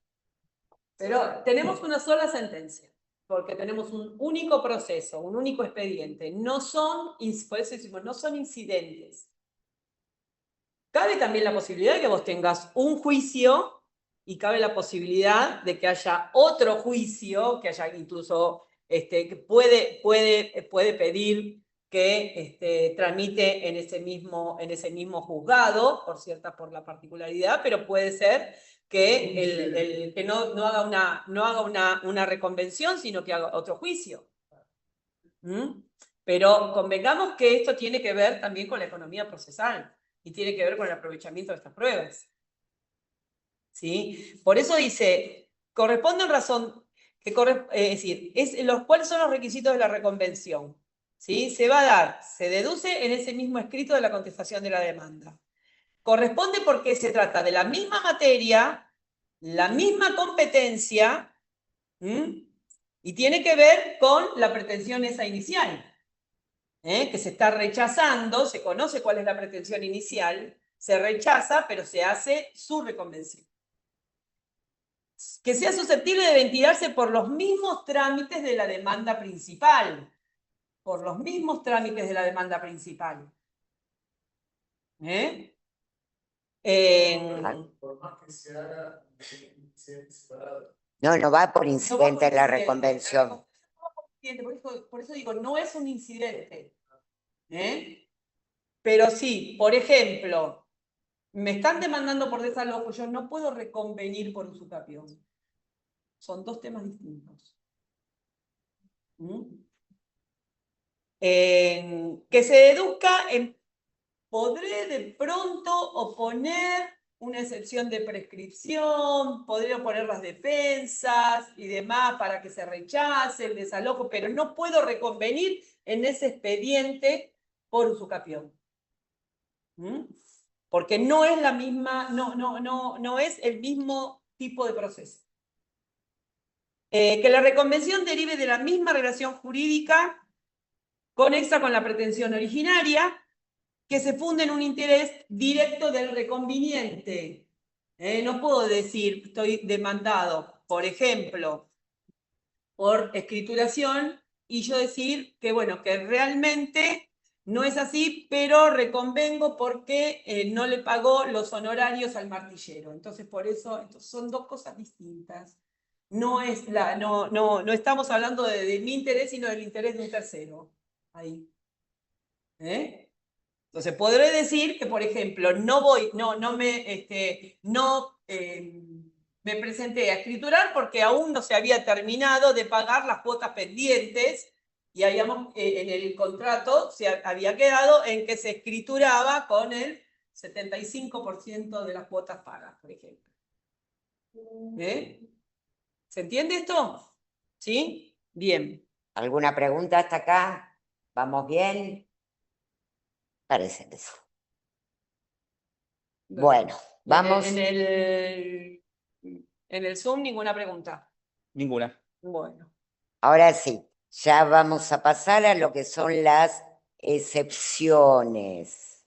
Pero tenemos una sola sentencia, porque tenemos un único proceso, un único expediente. Por eso decimos, no son incidentes. Cabe también la posibilidad de que vos tengas un juicio y cabe la posibilidad de que haya otro juicio, que haya incluso, que puede pedir que tramite en ese mismo juzgado, por la particularidad, pero puede ser que que no haga una reconvención, sino que haga otro juicio. Pero convengamos que esto tiene que ver también con la economía procesal y tiene que ver con el aprovechamiento de estas pruebas. ¿sí? Por eso dice, corresponde en razón, es decir, ¿cuáles son los requisitos de la reconvención? ¿Sí? Se va a dar, se deduce en ese mismo escrito de la contestación de la demanda. Corresponde porque se trata de la misma materia, la misma competencia, y tiene que ver con la pretensión esa inicial, que se está rechazando, se conoce cuál es la pretensión inicial, se rechaza, pero se hace su reconvención. Que sea susceptible de ventilarse por los mismos trámites de la demanda principal. Por los mismos trámites de la demanda principal.
Por más que se haga incidente separado.
No va por
No va
incidente
por
la
incidente,
reconvención.
por eso digo, no es un incidente. Pero sí, por ejemplo, me están demandando por desalojo, yo no puedo reconvenir por usucapión. Son dos temas distintos. Que se deduzca podré de pronto oponer una excepción de prescripción, podré oponer las defensas y demás para que se rechace el desalojo, pero no puedo reconvenir en ese expediente por usucapión. Porque no es la misma, no es el mismo tipo de proceso. Que la reconvención derive de la misma relación jurídica conexa con la pretensión originaria, que se funde en un interés directo del reconviniente. No puedo decir, estoy demandado, por ejemplo, por escrituración, y yo decir que, bueno, que realmente no es así, pero reconvengo porque no le pagó los honorarios al martillero. Entonces, por eso, son dos cosas distintas. No estamos hablando de mi interés, sino del interés de un tercero. Ahí. Entonces, podré decir que, por ejemplo, me presenté a escriturar porque aún no se había terminado de pagar las cuotas pendientes y en el contrato se había quedado en que se escrituraba con el 75% de las cuotas pagas, por ejemplo. ¿Se entiende esto? ¿Sí? Bien.
¿Alguna pregunta hasta acá? ¿Vamos bien? Parece que sí. Bueno, vamos.
En el Zoom ninguna pregunta.
Ninguna.
Bueno.
Ahora sí, ya vamos a pasar a lo que son las excepciones,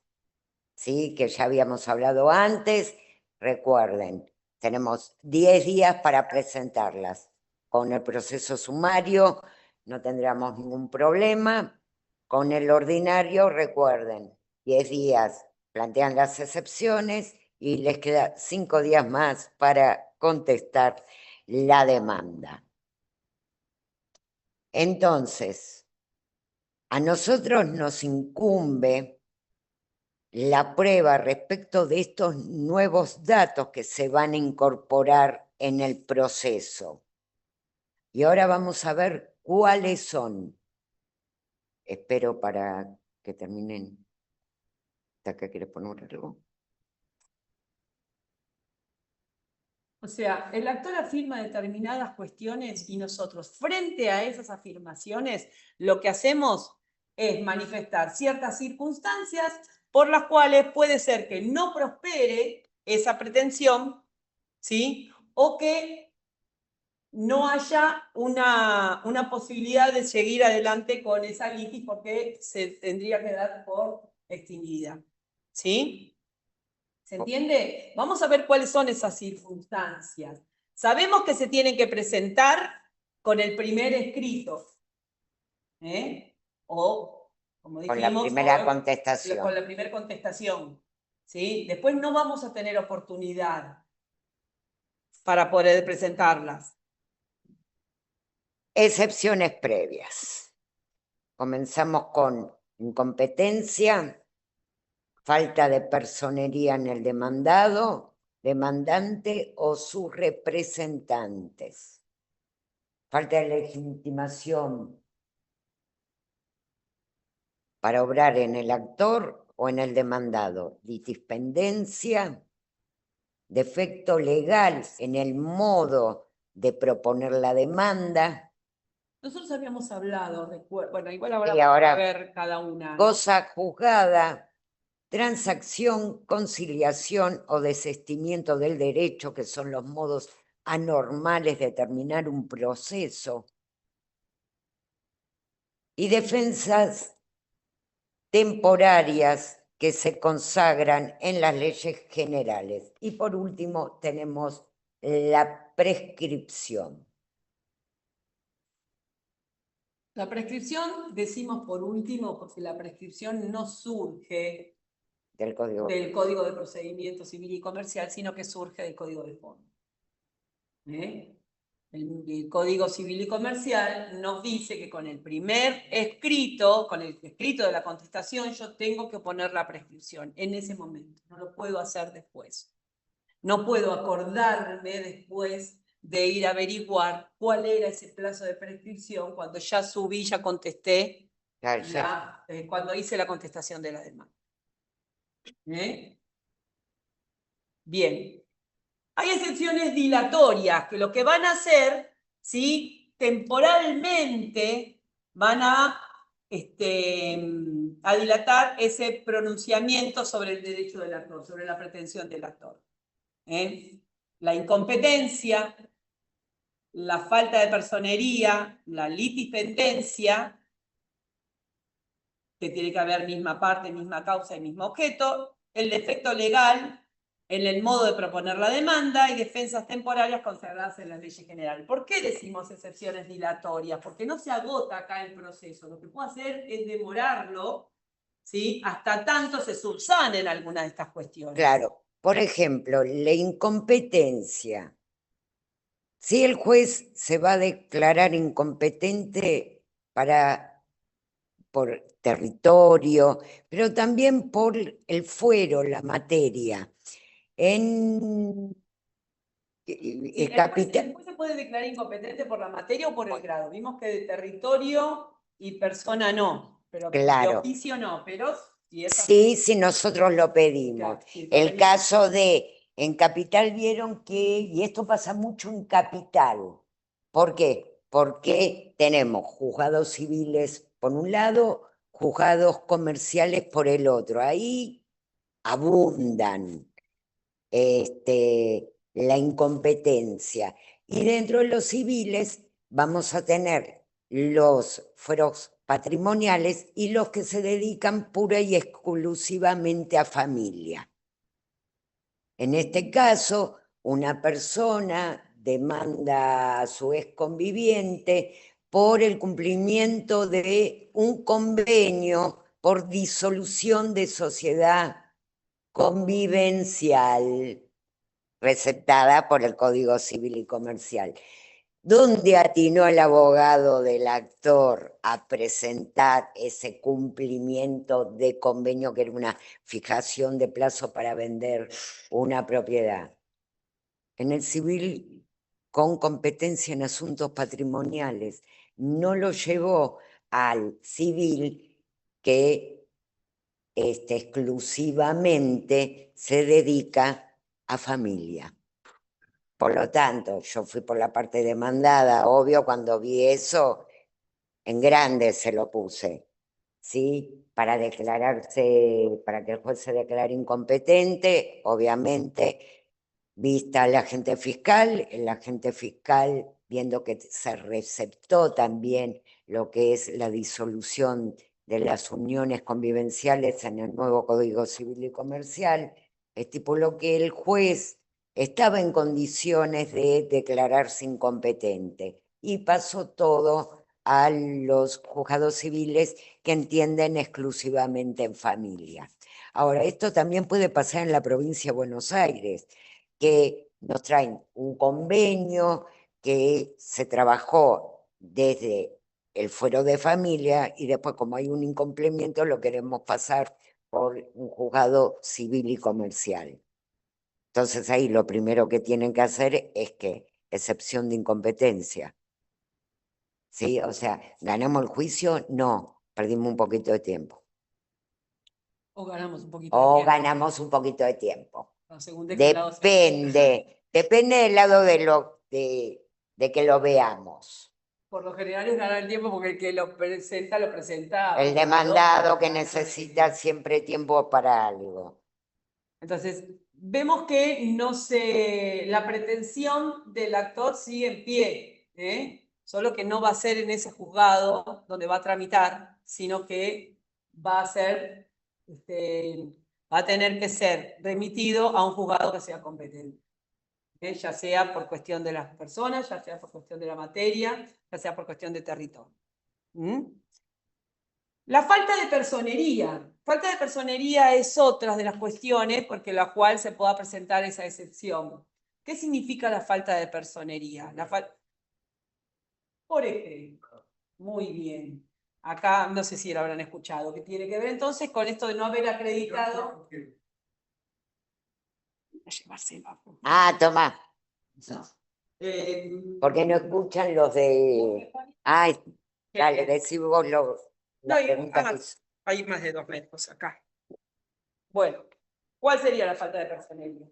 ¿sí? Que ya habíamos hablado antes. Recuerden, tenemos 10 días para presentarlas. Con el proceso sumario no tendríamos ningún problema. Con el ordinario, recuerden, 10 días plantean las excepciones y les queda 5 días más para contestar la demanda. Entonces, a nosotros nos incumbe la prueba respecto de estos nuevos datos que se van a incorporar en el proceso. Y ahora vamos a ver cuáles son. Espero para que terminen. ¿Hasta acá quieres poner algo?
O sea, el actor afirma determinadas cuestiones y nosotros, frente a esas afirmaciones, lo que hacemos es manifestar ciertas circunstancias por las cuales puede ser que no prospere esa pretensión, ¿sí? O que no haya una posibilidad de seguir adelante con esa litis porque se tendría que dar por extinguida, ¿sí? ¿Se entiende? Vamos a ver cuáles son esas circunstancias. Sabemos que se tienen que presentar con el primer escrito. O, como dijimos,
Con la primera contestación.
Con la primera contestación. ¿Sí? Después no vamos a tener oportunidad para poder presentarlas.
Excepciones previas. Comenzamos con incompetencia, falta de personería en el demandado, demandante o sus representantes. Falta de legitimación para obrar en el actor o en el demandado. Litispendencia, defecto legal en el modo de proponer la demanda.
Nosotros habíamos hablado, bueno, igual ahora
Y ahora,
vamos a ver cada una.
cosa juzgada, transacción, conciliación o desistimiento del derecho, que son los modos anormales de terminar un proceso. Y defensas temporarias que se consagran en las leyes generales. Y por último tenemos la prescripción.
La prescripción, decimos por último, porque la prescripción no surge
Del Código.
del Código de Procedimiento Civil y Comercial, sino que surge del Código de Fondo. El Código Civil y Comercial nos dice que con el primer escrito, con el escrito de la contestación, yo tengo que poner la prescripción en ese momento, no lo puedo hacer después. No puedo acordarme después de ir a averiguar cuál era ese plazo de prescripción cuando ya subí, ya contesté, cuando hice la contestación de la demanda. Bien. Hay excepciones dilatorias que lo que van a hacer, ¿sí? Temporalmente van a dilatar ese pronunciamiento sobre el derecho del actor, sobre la pretensión del actor. La incompetencia, la falta de personería, la litipendencia, que tiene que haber misma parte, misma causa y mismo objeto, el defecto legal en el modo de proponer la demanda y defensas temporarias consagradas en la ley general. ¿Por qué decimos excepciones dilatorias? Porque no se agota acá el proceso. Lo que puedo hacer es demorarlo, ¿sí? Hasta tanto se subsanen algunas de estas cuestiones.
Claro, por ejemplo, la incompetencia. Si el juez se va a declarar incompetente por territorio, pero también por el fuero, la materia. En
el juez se puede declarar incompetente por la materia o por el grado. Vimos que de territorio y persona no, pero
claro.
de oficio no, pero
sí, sí, nosotros lo pedimos. Claro, sí, el caso de, en Capital vieron que, y esto pasa mucho en Capital, ¿por qué? Porque tenemos juzgados civiles por un lado, juzgados comerciales por el otro. Ahí abundan la incompetencia. Y dentro de los civiles vamos a tener los fueros patrimoniales y los que se dedican pura y exclusivamente a familia. En este caso, una persona demanda a su exconviviente por el cumplimiento de un convenio por disolución de sociedad convivencial receptada por el Código Civil y Comercial. ¿Dónde atinó el abogado del actor a presentar ese cumplimiento de convenio que era una fijación de plazo para vender una propiedad? En el civil con competencia en asuntos patrimoniales. No lo llevó al civil que exclusivamente se dedica a familia. Por lo tanto, yo fui por la parte demandada, obvio, cuando vi eso, en grande se lo puse, ¿sí? Para declararse, para que el juez se declare incompetente, obviamente, vista el agente fiscal, viendo que se receptó también lo que es la disolución de las uniones convivenciales en el nuevo Código Civil y Comercial, estipuló que el juez estaba en condiciones de declararse incompetente y pasó todo a los juzgados civiles que entienden exclusivamente en familia. Ahora, esto también puede pasar en la provincia de Buenos Aires, que nos traen un convenio que se trabajó desde el fuero de familia y después, como hay un incumplimiento, lo queremos pasar por un juzgado civil y comercial. Entonces ahí lo primero que tienen que hacer es que, excepción de incompetencia. ¿Sí? O sea, ¿ganamos el juicio? No, perdimos un poquito de tiempo.
O ganamos un poquito de tiempo.
Ganamos un poquito de tiempo.
O según de qué lado se-
Depende del lado de que lo veamos.
Por lo general es ganar el tiempo porque el que lo presenta.
El demandado que necesita siempre tiempo para algo.
Entonces, vemos que la pretensión del actor sigue en pie, ¿eh? Solo que no va a ser en ese juzgado donde va a tramitar, sino que va a ser, va a tener que ser remitido a un juzgado que sea competente. Ya sea por cuestión de las personas, ya sea por cuestión de la materia, ya sea por cuestión de territorio. La falta de personería. Falta de personería es otra de las cuestiones por la cual se pueda presentar esa excepción. ¿Qué significa la falta de personería? Por ejemplo, muy bien. Acá no sé si lo habrán escuchado, que tiene que ver entonces con esto de no haber acreditado.
Ah, toma.
Eh,
Porque no escuchan los de... Ay, dale, decí vos la
No,
pregunta que hizo.
hay más de 2 metros acá. Bueno, ¿cuál sería la falta de personería?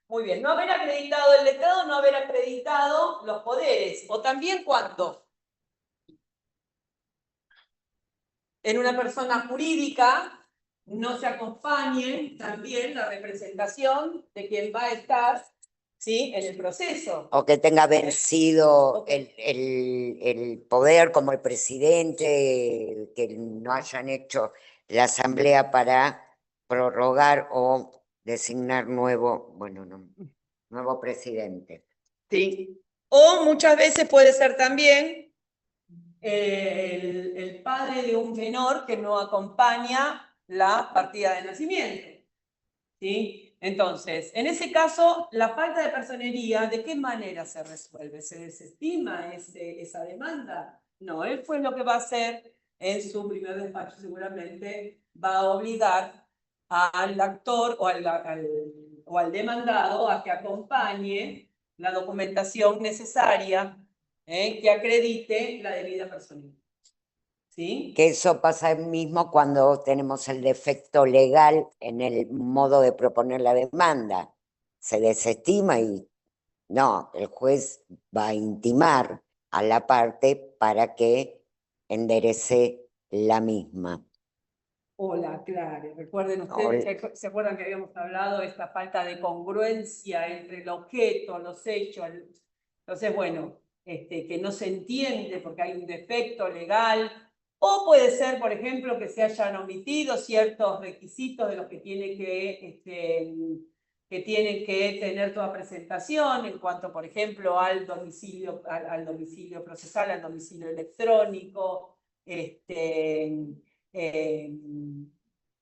Muy bien, no haber acreditado el letrado, no haber acreditado los poderes. O también cuando en una persona jurídica no se acompañe también la representación de quien va a estar, ¿sí?, en el proceso.
O que tenga vencido el poder como el presidente, que no hayan hecho la asamblea para prorrogar o designar nuevo presidente.
Sí. O muchas veces puede ser también el padre de un menor que no acompaña la partida de nacimiento. ¿Sí? Entonces, en ese caso, la falta de personería, ¿de qué manera se resuelve? ¿Se desestima esa demanda? No, él fue lo que va a hacer en su primer despacho, seguramente va a obligar al actor o al demandado a que acompañe la documentación necesaria que acredite la debida personalidad. ¿Sí?
Que eso pasa mismo cuando tenemos el defecto legal en el modo de proponer la demanda. Se desestima y no, el juez va a intimar a la parte para que enderece la misma.
Hola, Clara. Recuerden ustedes, ¿se acuerdan que habíamos hablado de esta falta de congruencia entre el objeto, los hechos? Entonces, bueno, que no se entiende porque hay un defecto legal, o puede ser, por ejemplo, que se hayan omitido ciertos requisitos de los que tienen que tener toda presentación en cuanto, por ejemplo, al domicilio procesal, al domicilio electrónico, en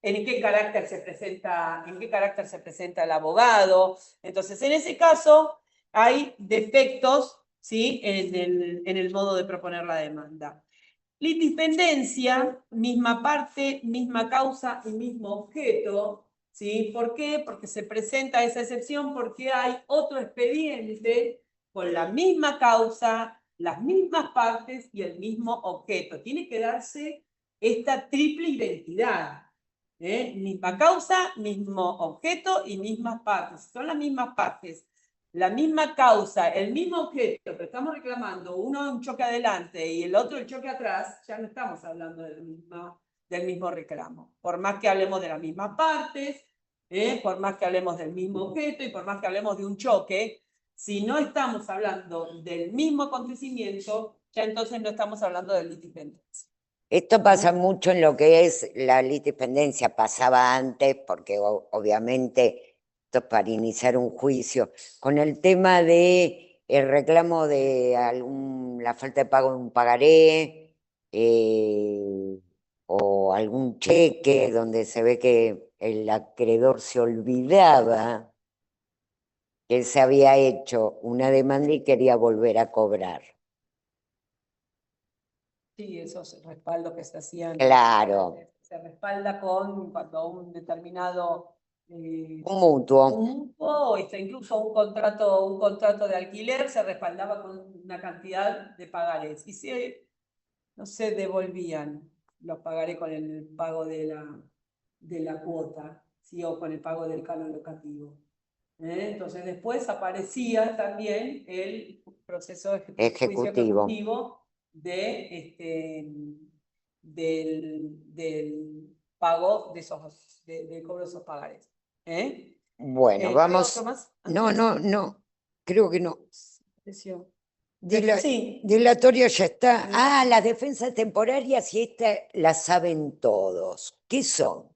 qué carácter se presenta el abogado. Entonces, en ese caso, hay defectos, ¿sí?, en el modo de proponer la demanda. La independencia, misma parte, misma causa y mismo objeto. ¿Sí? ¿Por qué? Porque se presenta esa excepción porque hay otro expediente con la misma causa, las mismas partes y el mismo objeto. Tiene que darse esta triple identidad. Misma causa, mismo objeto y mismas partes. Son las mismas partes, la misma causa, el mismo objeto, pero estamos reclamando uno un choque adelante y el otro el choque atrás, ya no estamos hablando del mismo reclamo. Por más que hablemos de las mismas partes, por más que hablemos del mismo objeto y por más que hablemos de un choque, si no estamos hablando del mismo acontecimiento, ya entonces no estamos hablando de litipendencia.
Esto pasa mucho en lo que es la litipendencia, pasaba antes, porque obviamente esto es para iniciar un juicio, con el tema de el reclamo de la falta de pago de un pagaré, o algún cheque donde se ve que el acreedor se olvidaba que se había hecho una demanda y quería volver a cobrar.
Sí, esos respaldos que se hacían.
Claro.
Se respalda cuando un determinado
Un mutuo.
o incluso un contrato de alquiler se respaldaba con una cantidad de pagarés. Y no se devolvían los pagarés con el pago de la cuota. ¿sí? O con el pago del canon locativo. Entonces después aparecía también el proceso juicio ejecutivo del pago de del cobro de esos pagares.
Bueno, vamos.
¿Otro más?
No, creo que no.
Sí.
Dilatoria ya está. Ah, las defensas temporarias y esta las saben todos. ¿Qué son?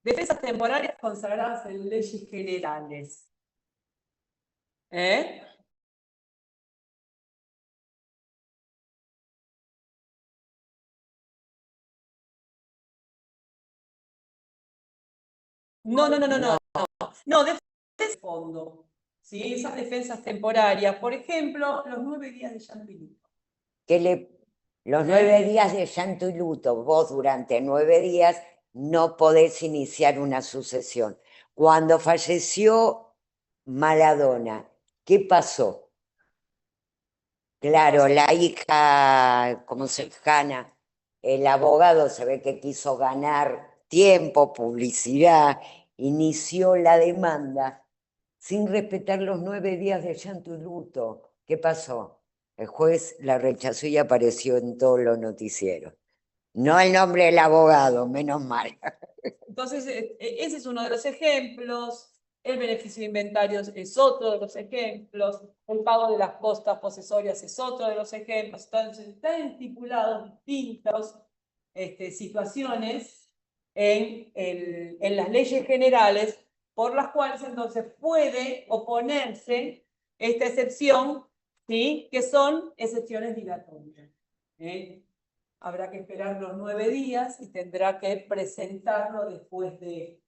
Defensas temporarias consagradas en leyes generales. No, defensas de fondo. ¿Sí? Esas defensas temporarias, por ejemplo, los 9 días de llanto y luto.
Los 9 días de llanto y luto, vos durante 9 días no podés iniciar una sucesión. Cuando falleció Maradona, ¿qué pasó? Claro, la hija, ¿cómo se llama? El abogado se ve que quiso ganar tiempo, publicidad, inició la demanda sin respetar los 9 días de llanto y luto. ¿Qué pasó? El juez la rechazó y apareció en todos los noticieros. No el nombre del abogado, menos mal.
Entonces, ese es uno de los ejemplos. El beneficio de inventarios es otro de los ejemplos. El pago de las costas posesorias es otro de los ejemplos. Entonces, están estipulados distintas situaciones en las leyes generales por las cuales entonces puede oponerse esta excepción, ¿sí? Que son excepciones dilatorias. Habrá que esperar los 9 días y tendrá que presentarlo después de...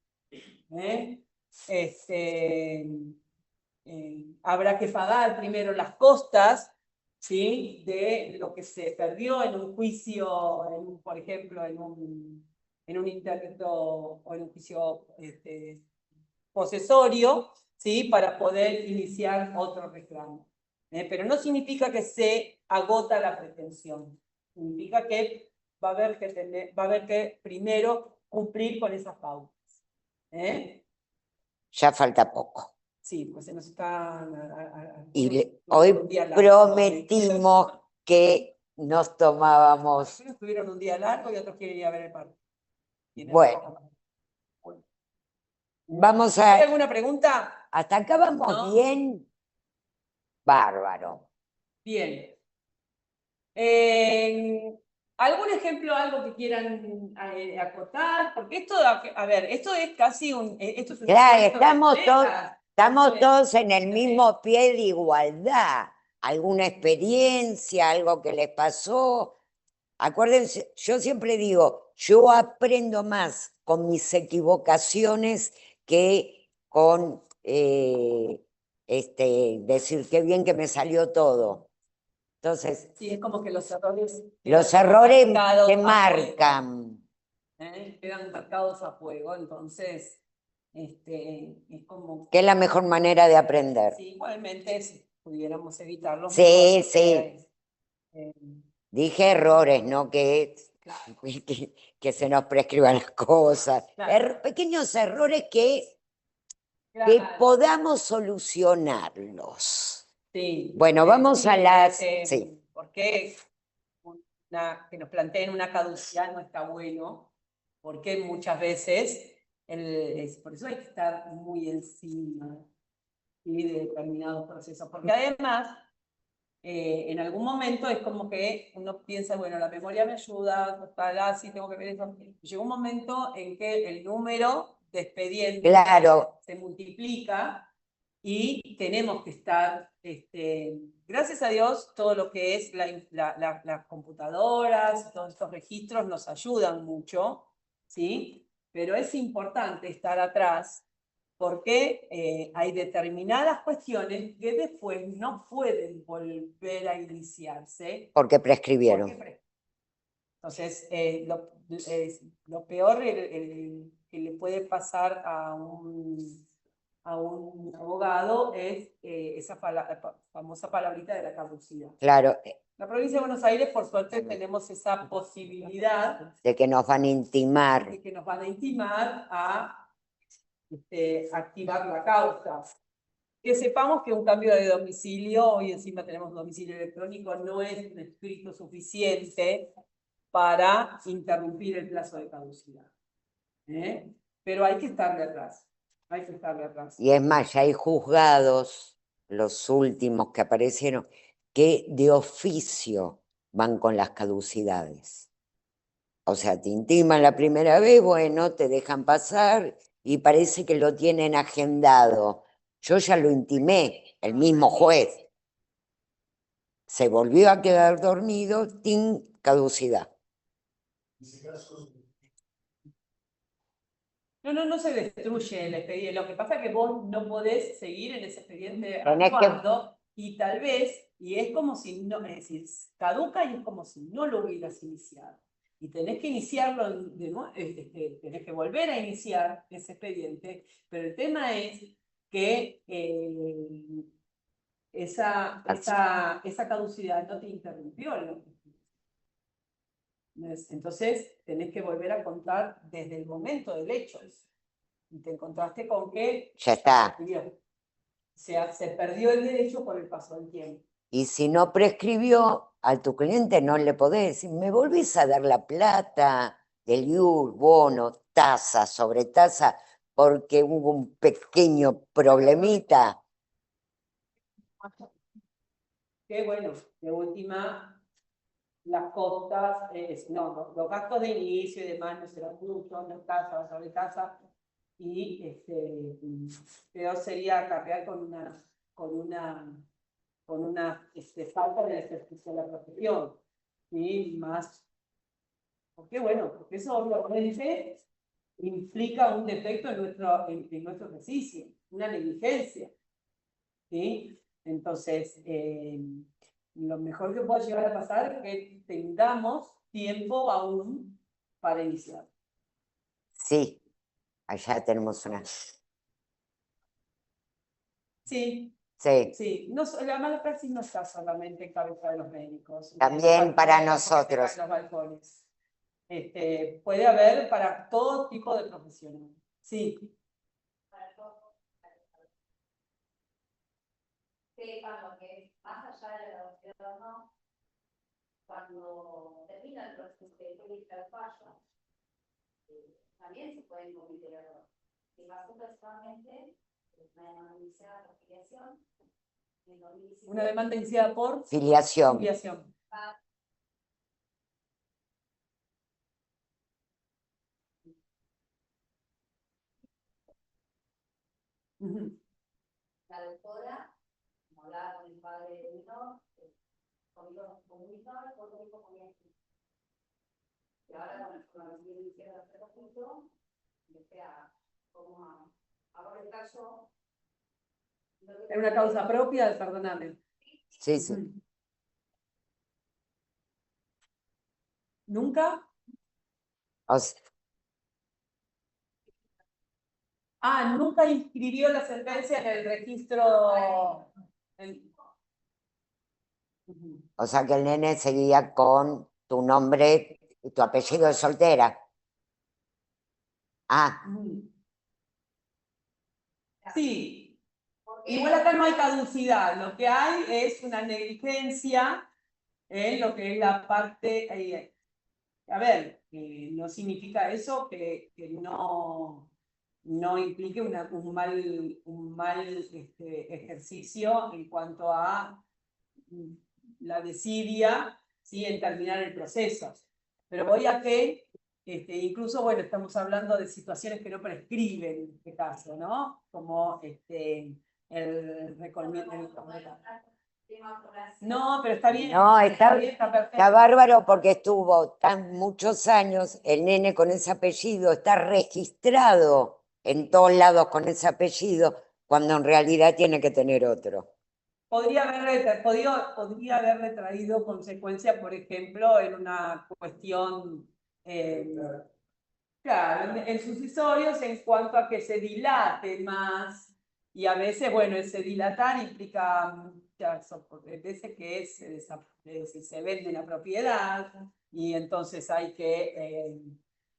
habrá que pagar primero las costas, ¿sí? De lo que se perdió en un juicio, por ejemplo, en un intento o en un juicio posesorio, ¿sí? Para poder iniciar otro reclamo. Pero no significa que se agota la pretensión. Significa que va a haber que primero cumplir con esas pautas.
Ya falta poco.
Sí, pues se nos está...
Hoy prometimos que nos tomábamos...
Algunos tuvieron un día largo y otros quieren ir a ver el partido.
Bueno. Vamos a...
¿Hay alguna pregunta?
¿Hasta acá vamos
¿No?
bien? Bárbaro.
Bien. ¿Algún ejemplo, algo que quieran acotar? Porque esto, a ver, esto es casi un... Esto es un
Claro,
experimento
estamos todos en el mismo pie de igualdad. ¿Alguna experiencia, algo que les pasó? Acuérdense, yo siempre digo, yo aprendo más con mis equivocaciones que con decir qué bien que me salió todo. Entonces,
sí, es como que los errores
te marcan.
quedan marcados a fuego, entonces es como...
Que es la mejor manera de aprender.
Sí, igualmente, si pudiéramos evitarlos.
Sí,
mejor,
sí. Dije errores, no
claro.
que se nos prescriban las cosas.
Claro.
Pequeños errores que podamos solucionarlos.
Sí.
Bueno, vamos a las... Sí.
Porque que nos planteen una caducidad no está bueno, porque muchas veces, por eso hay que estar muy encima de determinados procesos, porque además, en algún momento es como que uno piensa, bueno, la memoria me ayuda, total, así tengo que ver eso. Llega un momento en que el número de expedientes se multiplica y tenemos que estar, gracias a Dios, todo lo que es las computadoras, todos estos registros nos ayudan mucho, ¿sí? Pero es importante estar atrás porque hay determinadas cuestiones que después no pueden volver a iniciarse.
Porque prescribieron.
Entonces, lo peor que le puede pasar a un abogado es esa famosa palabrita de la caducidad.
Claro.
La provincia de Buenos Aires, por suerte, tenemos esa posibilidad
de que nos van a intimar.
de que nos van a intimar a activar la causa. Que sepamos que un cambio de domicilio, hoy encima tenemos domicilio electrónico, no es un escrito suficiente para interrumpir el plazo de caducidad. Pero hay que estarle atrás. Hay que estarle atrás.
Y es más, ya hay juzgados, los últimos que aparecieron, que de oficio van con las caducidades. O sea, te intiman la primera vez, bueno, te dejan pasar y parece que lo tienen agendado. Yo ya lo intimé, el mismo juez. Se volvió a quedar dormido, tin, caducidad.
En ese caso,
No se destruye el expediente. Lo que pasa es que vos no podés seguir en ese expediente
Tenés que-
actuando y tal vez, y es como si no, es decir, caduca y es como si no lo hubieras iniciado. Y tenés que iniciarlo de nuevo, tenés que volver a iniciar ese expediente, pero el tema es que esa caducidad no te interrumpió en lo que entonces, tenés que volver a contar desde el momento del hecho. Y te encontraste con que
Ya está.
o sea, se perdió el derecho por el paso del tiempo.
Y si no prescribió, a tu cliente no le podés decir, me volvés a dar la plata del IUR, bono, tasa sobre tasa, porque hubo un pequeño problemita.
Que bueno, de última, las costas, los gastos de inicio y demás no serán muchos, no tasa sobre tasa, y peor sería acarrear con una falta de ejercicio de la profesión, y más, porque bueno, porque eso obviamente implica un defecto en nuestro ejercicio, una negligencia, ¿sí? Entonces, lo mejor que puede llegar a pasar es que tengamos tiempo aún para iniciar.
Sí, allá tenemos una.
Sí,
Sí,
sí. No, la mala praxis no está solamente en cabeza de los médicos.
también para
En
nosotros.
los balcones. Puede haber para todo tipo de profesionales. Sí.
Sepan lo que es más allá de la caducidad o no, cuando termina el proceso de juicio del fallo, también se pueden cometer errores. Si pasó personalmente, una demanda iniciada por filiación, en 2017,
Una demanda iniciada por
Filiación.
filiación. Ujú.
la doctora, como hablaba con el padre de menor, conmigo con un menor, con otro hijo con mi hijo. Y ahora con la iniciada del tratamiento, empecé a ahora el caso.
Es una causa propia, perdóname.
Sí, sí.
Ujú. ¿Nunca?
O sea,
Nunca inscribió la sentencia en el registro. Ujú.
o sea que el nene seguía con tu nombre y tu apellido de soltera. Ah,
Ujú. Sí. Igual acá no hay caducidad, lo que hay es una negligencia en lo que es la parte. A ver, no significa eso que no implique un mal ejercicio en cuanto a la desidia, ¿sí?, en terminar el proceso. Pero voy a que, incluso, bueno, estamos hablando de situaciones que no prescriben en este caso, ¿no? Como el recolmiento. No, pero está bien.
no, está
bien, está perfecto.
Está bárbaro porque estuvo tan muchos años el nene con ese apellido, está registrado en todos lados con ese apellido, cuando en realidad tiene que tener otro.
Podría haberle traído consecuencias, por ejemplo, en una cuestión, claro, en sucesorios en cuanto a que se dilate más, y a veces, bueno, ese dilatar implica muchas veces que se vende la propiedad, y entonces hay que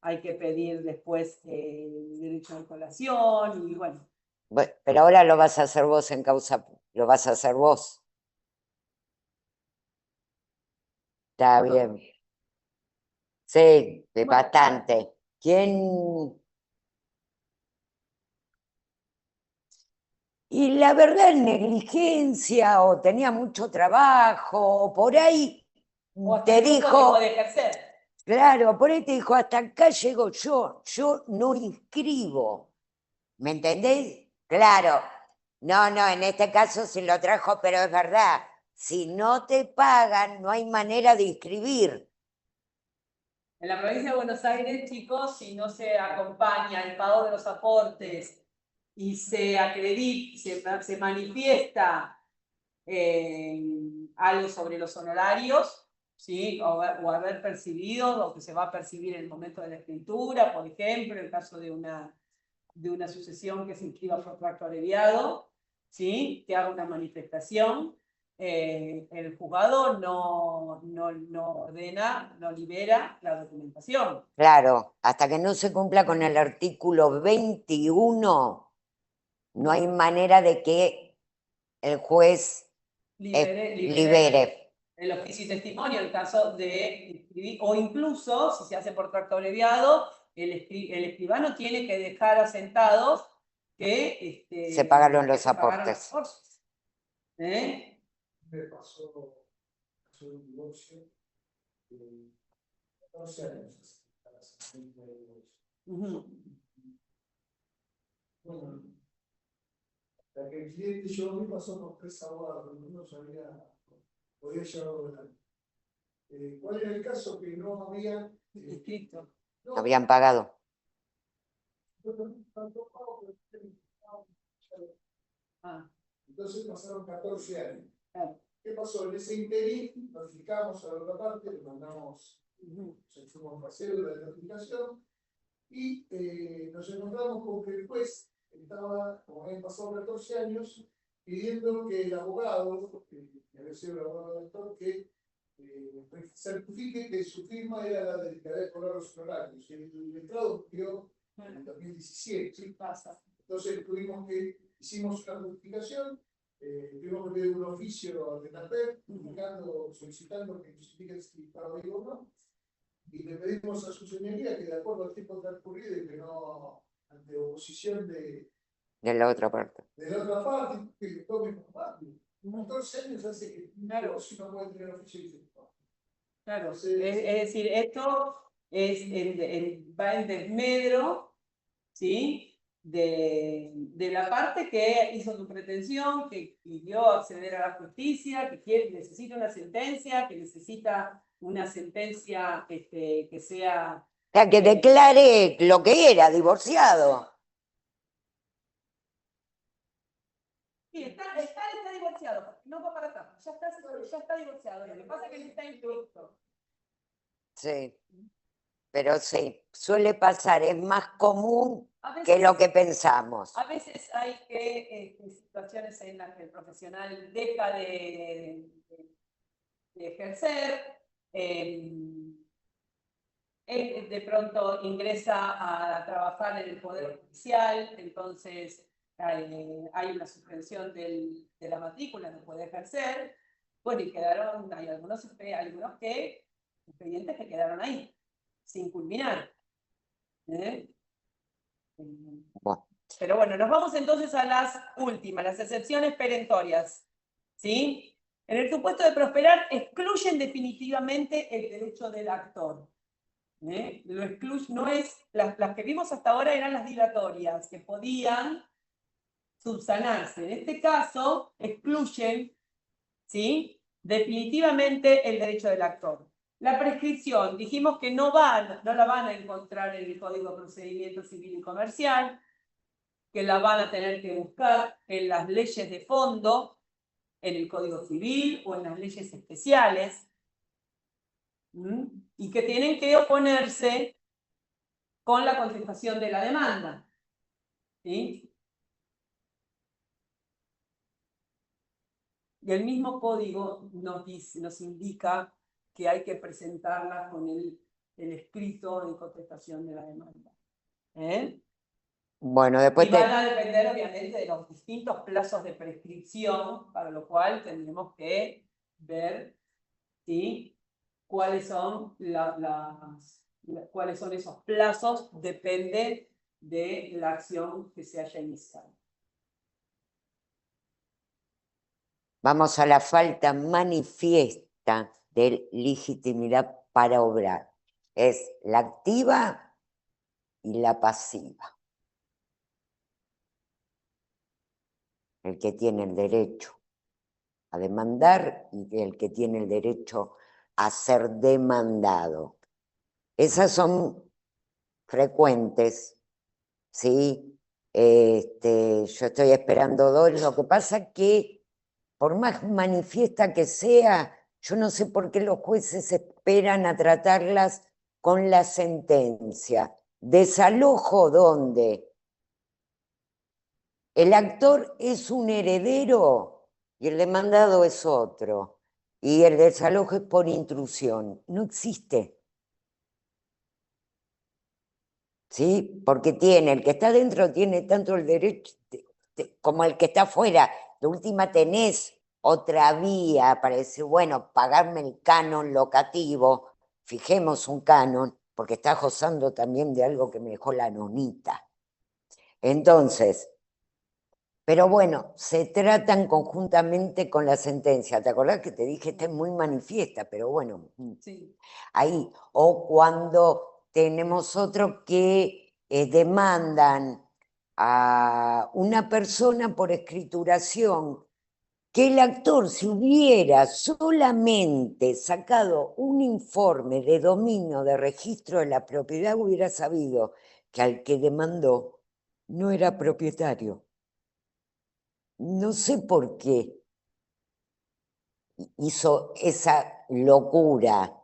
hay que pedir después el derecho de colación y bueno.
Bueno, pero ahora lo vas a hacer vos en causa, lo vas a hacer vos. Está bien. Sí, bastante. ¿Quién? Y la verdad, negligencia, o tenía mucho trabajo, o por ahí
O hasta
te
incluso
dijo,
dejó de ejercer.
claro, por ahí te dijo, hasta acá llego yo no inscribo. ¿Me entendés? Claro. No, en este caso sí lo trajo, pero es verdad. Si no te pagan, no hay manera de inscribir.
En la provincia de Buenos Aires, chicos, si no se acompaña el pago de los aportes y se acredita, se manifiesta algo sobre los honorarios, ¿sí? O haber percibido lo que se va a percibir en el momento de la escritura, por ejemplo, en el caso de una sucesión que se inscriba por tracto abreviado, ¿sí? Que haga una manifestación. El juzgado no ordena, no libera la documentación.
Claro, hasta que no se cumpla con el artículo 21, no hay manera de que el juez libere.
El oficio y testimonio, en caso de escribir, o incluso, si se hace por tracto abreviado, el escribano tiene que dejar asentados que
Se pagaron los
se pagaron
aportes.
los aportes. ¿Eh?
Me pasó un divorcio de 14 años para hacer un divorcio.
Ujú.
Bueno, hasta que el cliente yo me pasó por 3 abogados, no podía llevarlo adelante. ¿Cuál era el caso? Que no había
Inscrito.
No habían pagado.
Entonces pasaron 14 años.
Claro.
¿Qué pasó? En ese interín notificamos a la otra parte, le mandamos, fuimos a cédula de notificación y nos encontramos con que el juez estaba, como habían pasado 14 años, pidiendo que el abogado, que había sido el abogado del actor, que certifique que su firma era la de que había cobrado los honorarios. El letrado cumplió en el 2017.
Sí, pasa.
Entonces hicimos una justificación, tuvimos que pedir un oficio al RENAPER, solicitando que justifique si estaba vivo o no, y le pedimos a su señoría que de acuerdo al tiempo transcurrido y que no ante oposición de
la otra parte.
de la otra parte, que tome como parte. 14 años hace que si no puede tener oficio y tiempo.
Claro,
Sí.
es decir, esto va en desmedro, ¿sí? De la parte que hizo su pretensión, que pidió acceder a la justicia, que necesita una sentencia, que necesita una sentencia que sea...
O sea, que declare lo que era, divorciado.
Sí, está divorciado, no va para acá, ya está divorciado, lo que pasa es que él está inscrito.
Sí, pero sí, suele pasar, es más común
A veces,
que lo que pensamos.
A veces hay situaciones en las que el profesional deja de ejercer, de pronto ingresa a trabajar en el Poder Judicial, entonces hay una suspensión de la matrícula, no puede ejercer. Bueno, y hay algunos expedientes que quedaron ahí, sin culminar.
Bueno.
Pero bueno, nos vamos entonces a las últimas, las excepciones perentorias. ¿Sí? En el supuesto de prosperar, excluyen definitivamente el derecho del actor. Lo excluye, no es, las que vimos hasta ahora eran las dilatorias, que podían subsanarse. En este caso, excluyen, ¿sí? Definitivamente el derecho del actor. La prescripción, dijimos que no la van a encontrar en el Código de Procedimiento Civil y Comercial, que la van a tener que buscar en las leyes de fondo, en el Código Civil o en las leyes especiales, y que tienen que oponerse con la contestación de la demanda. ¿Sí? Y el mismo código nos indica que hay que presentarla con el el escrito en contestación de la demanda. ¿Eh?
Bueno, después
Y van a depender obviamente de los distintos plazos de prescripción, para lo cual tendremos que ver, ¿sí?, cuáles son cuáles son esos plazos, depende de la acción que se haya iniciado.
vamos a la falta manifiesta de legitimidad para obrar. Es la activa y la pasiva. El que tiene el derecho a demandar y el que tiene el derecho a ser demandado. Esas son frecuentes, ¿sí? Yo estoy esperando dos. Lo que pasa es que, por más manifiesta que sea, yo no sé por qué los jueces esperan a tratarlas con la sentencia. Desalojo, ¿dónde? El actor es un heredero y el demandado es otro. Y el desalojo es por intrusión. No existe. ¿Sí? Porque el que está dentro tiene tanto el derecho como el que está afuera. De última tenés otra vía para decir, bueno, pagarme el canon locativo, fijemos un canon, porque está gozando también de algo que me dejó la nonita. Entonces, pero bueno, se tratan conjuntamente con la sentencia. ¿Te acordás que te dije, esta es muy manifiesta? Pero bueno,
Sí.
ahí. O cuando tenemos otros que demandan a una persona por escrituración, que el actor, si hubiera solamente sacado un informe de dominio de registro de la propiedad, hubiera sabido que al que demandó no era propietario. No sé por qué hizo esa locura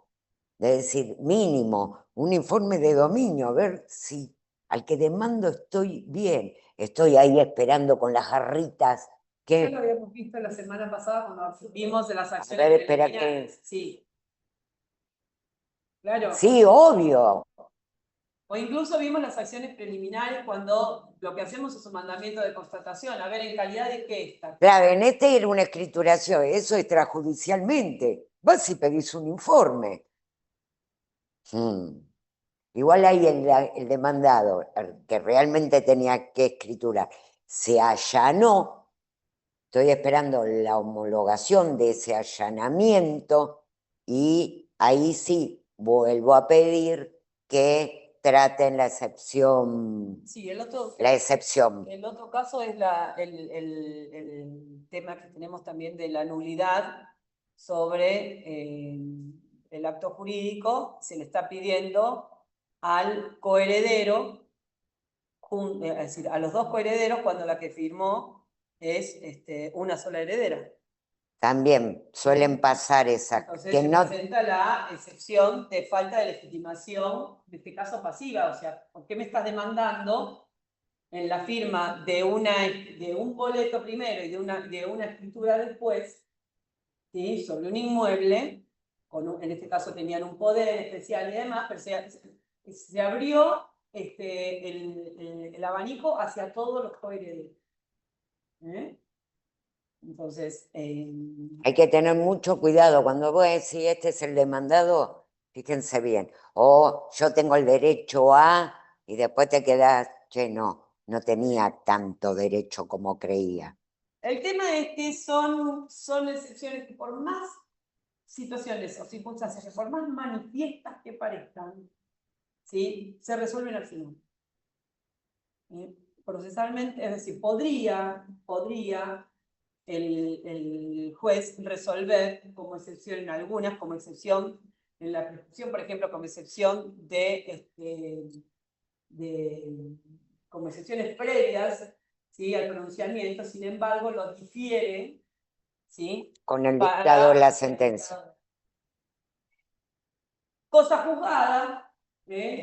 de decir, mínimo, un informe de dominio, a ver si al que demando estoy bien. Estoy ahí esperando con las jarritas.
Ya lo habíamos visto la semana pasada cuando vimos de las acciones
ver, espera
preliminares. Sí. Claro.
Sí, obvio.
O incluso vimos las acciones preliminares cuando lo que hacemos es un mandamiento de constatación, a ver en calidad de qué está.
Claro, en este era una escrituración, eso extrajudicialmente. Vos si pedís un informe. Igual ahí el demandado, que realmente tenía que escriturar, se allanó. Estoy esperando la homologación de ese allanamiento y ahí sí vuelvo a pedir que traten la excepción.
Sí, el otro caso es el tema que tenemos también de la nulidad sobre el acto jurídico. Se le está pidiendo al coheredero, es decir, a los dos coherederos, cuando la que firmó es una sola heredera.
También suelen pasar esas.
Entonces
que
se
no...
presenta la excepción de falta de legitimación, en este caso pasiva. O sea, ¿por qué me estás demandando en la firma de un boleto primero y de una escritura después, ¿sí?, sobre un inmueble? En este caso tenían un poder especial y demás, pero se abrió el abanico hacia todos los coherederos. Entonces,
hay que tener mucho cuidado cuando vos decís este es el demandado, fíjense bien. O yo tengo el derecho a, y después te quedás, che, no tenía tanto derecho como creía.
El tema es que son excepciones que, por más situaciones o circunstancias, que por más manifiestas que parezcan, ¿sí?, se resuelven al final. Procesalmente, es decir, podría el juez resolver como excepción en algunas, como excepción en la prescripción, por ejemplo, como excepción como excepciones previas, ¿sí?, al pronunciamiento. Sin embargo, lo difiere, ¿sí?,
con el dictado de la sentencia.
Cosa juzgada,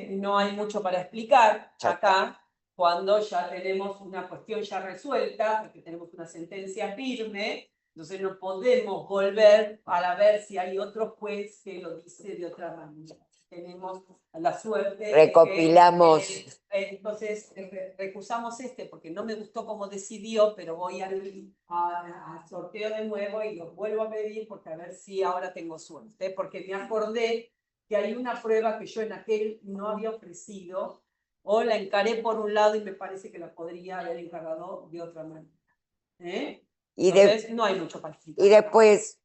no hay mucho para explicar acá, cuando ya tenemos una cuestión ya resuelta, porque tenemos una sentencia firme. Entonces no podemos volver para ver si hay otro juez que lo dice de otra manera. tenemos la suerte. de
Recopilamos.
Entonces, recusamos porque no me gustó cómo decidió, pero voy al sorteo de nuevo y lo vuelvo a pedir porque a ver si ahora tengo suerte, porque me acordé que hay una prueba que yo en aquel no había ofrecido, o la encaré por un lado y me parece que la podría haber encargado de otra manera. Entonces, no hay mucho participar.
Y después,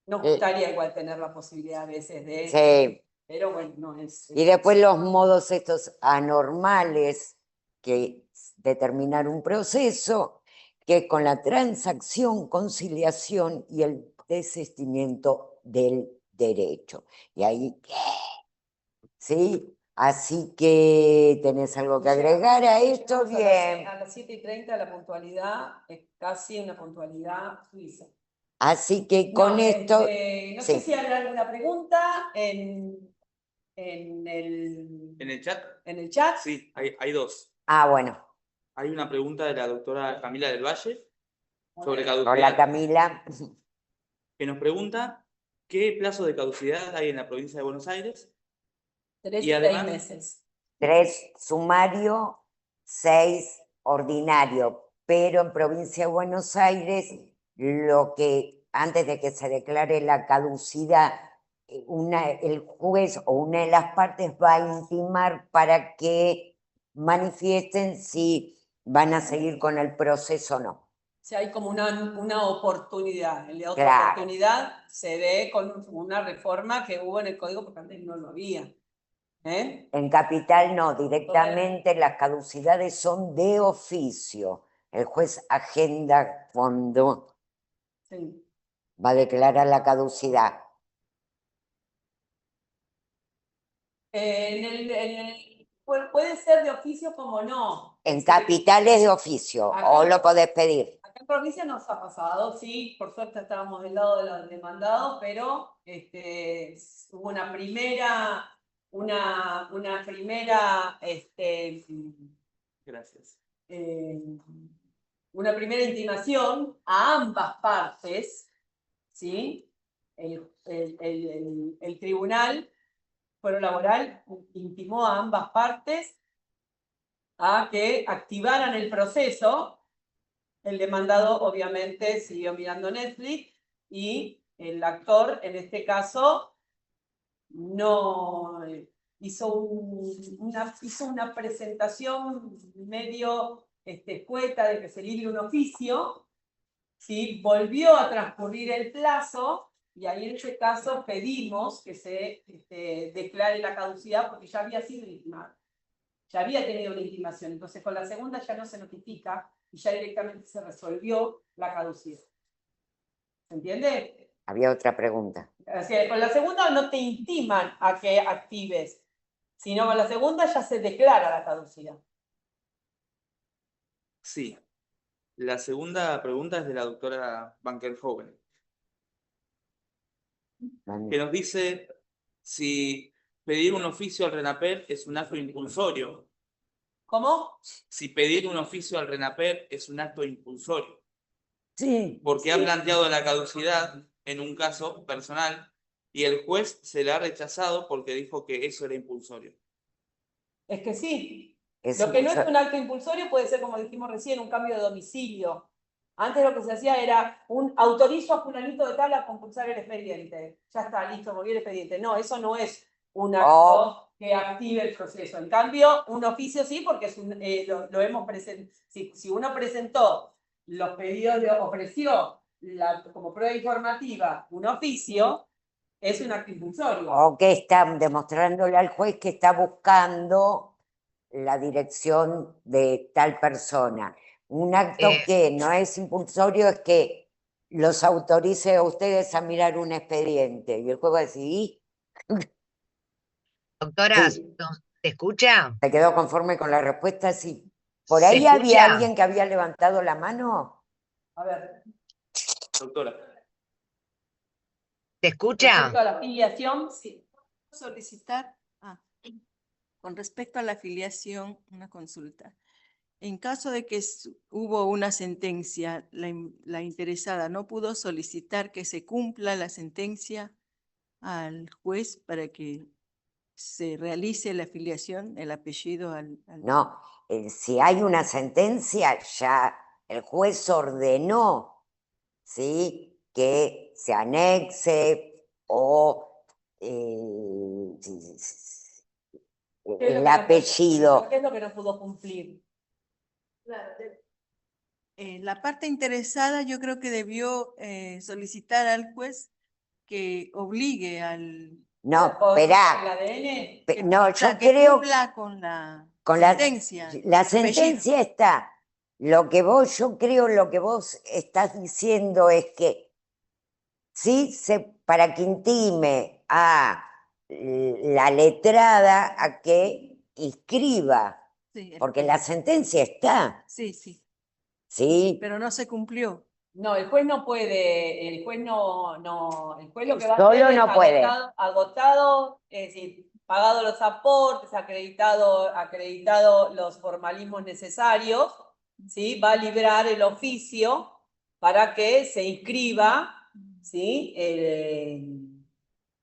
Nos gustaría igual tener la posibilidad a veces de...
sí.
Pero bueno, no es...
Y después los modos estos anormales que determinar un proceso, que con la transacción, conciliación y el desistimiento del derecho. Y ahí, ¿sí? Así que, ¿tenés algo que agregar a esto? Bien.
A las 7:30 la puntualidad es casi una puntualidad suiza.
Así que con esto...
no sé si hay alguna pregunta en
el chat.
¿En el chat?
Sí, hay dos.
Ah, bueno.
Hay una pregunta de la doctora Camila del Valle sobre caducidad.
Hola, Camila.
Que nos pregunta qué plazo de caducidad hay en la provincia de Buenos Aires.
3
y además,
meses.
3 sumario, 6 ordinario, pero en provincia de Buenos Aires, lo que antes de que se declare la caducidad, el juez o una de las partes va a intimar para que manifiesten si van a seguir con el proceso o no.
O sea, hay como una oportunidad. El de otra
Claro.
oportunidad se ve con una reforma que hubo en el código porque antes no lo había.
En Capital no, directamente las caducidades son de oficio. El juez agenda cuando va a declarar la caducidad.
Puede ser de oficio como no.
En Capital es de oficio, o lo podés pedir.
Acá en provincia nos ha pasado, sí, por suerte estábamos del lado de los demandados, pero hubo una primera,
gracias.
Una primera intimación a ambas partes, ¿sí? El tribunal Fuero Laboral intimó a ambas partes a que activaran el proceso. El demandado obviamente siguió mirando Netflix y el actor, en este caso, no hizo una presentación medio escueta de que se libre un oficio, ¿sí? Volvió a transcurrir el plazo y ahí en este caso pedimos que se declare la caducidad porque ya había sido intimado. Ya había tenido una intimación, entonces con la segunda ya no se notifica y ya directamente se resolvió la caducidad. ¿Se entiende?
Había otra pregunta.
O sea, con la segunda no te intiman a que actives, sino con la segunda ya se declara la caducidad.
Sí. La segunda pregunta es de la doctora Bankerhoven, que nos dice si pedir un oficio al RENAPER es un acto impulsorio.
¿Cómo?
Si pedir un oficio al RENAPER es un acto impulsorio.
Sí.
Porque ha planteado la caducidad en un caso personal y el juez se la ha rechazado porque dijo que eso era impulsorio.
Es que sí.
Es
Lo que no es un acto impulsorio puede ser, como dijimos recién, un cambio de domicilio. Antes lo que se hacía era autorizo a fulanito de tal a compulsar el expediente. Ya está, listo, moví el expediente. No, eso no es un acto que active el proceso. En cambio, un oficio sí, porque es lo hemos presentado. Si uno presentó los pedidos, ofreció como prueba informativa un oficio, es un acto impulsorio.
O que está demostrándole al juez que está buscando la dirección de tal persona. Un acto que no es impulsorio es que los autorice a ustedes a mirar un expediente. Y el juez va a decir,
Doctora,
sí.
¿te escucha?
¿Se quedó conforme con la respuesta? Sí. ¿Por
¿Se
ahí había
escucha?
alguien que había levantado la mano?
A ver.
Doctora.
¿Te escucha?
Respecto a la afiliación, sí.
Solicitar, con respecto a la afiliación, una consulta. En caso de que hubo una sentencia, la interesada no pudo solicitar que se cumpla la sentencia al juez para que se realice la afiliación, el apellido
No, si hay una sentencia, ya el juez ordenó, ¿sí?, que se anexe o el apellido.
¿Qué es lo que no pudo cumplir?
La parte interesada yo creo que debió solicitar al juez que obligue al...
No,
¿Con
esperá.
el ADN?
No,
o
yo
sea, que
creo
cumpla con la
con
sentencia.
la
el apellido.
sentencia está. Yo creo lo que vos estás diciendo es que sí, para que intime a la letrada a que inscriba,
Sí, el
porque
juez.
la sentencia está,
Sí, sí,
¿sí?
pero no se cumplió.
No, el juez no puede, el juez el juez lo que va a
Solo
hacer es
no puede.
agotado, es decir, pagado los aportes, acreditado los formalismos necesarios, ¿sí? Va a librar el oficio para que se inscriba, ¿sí?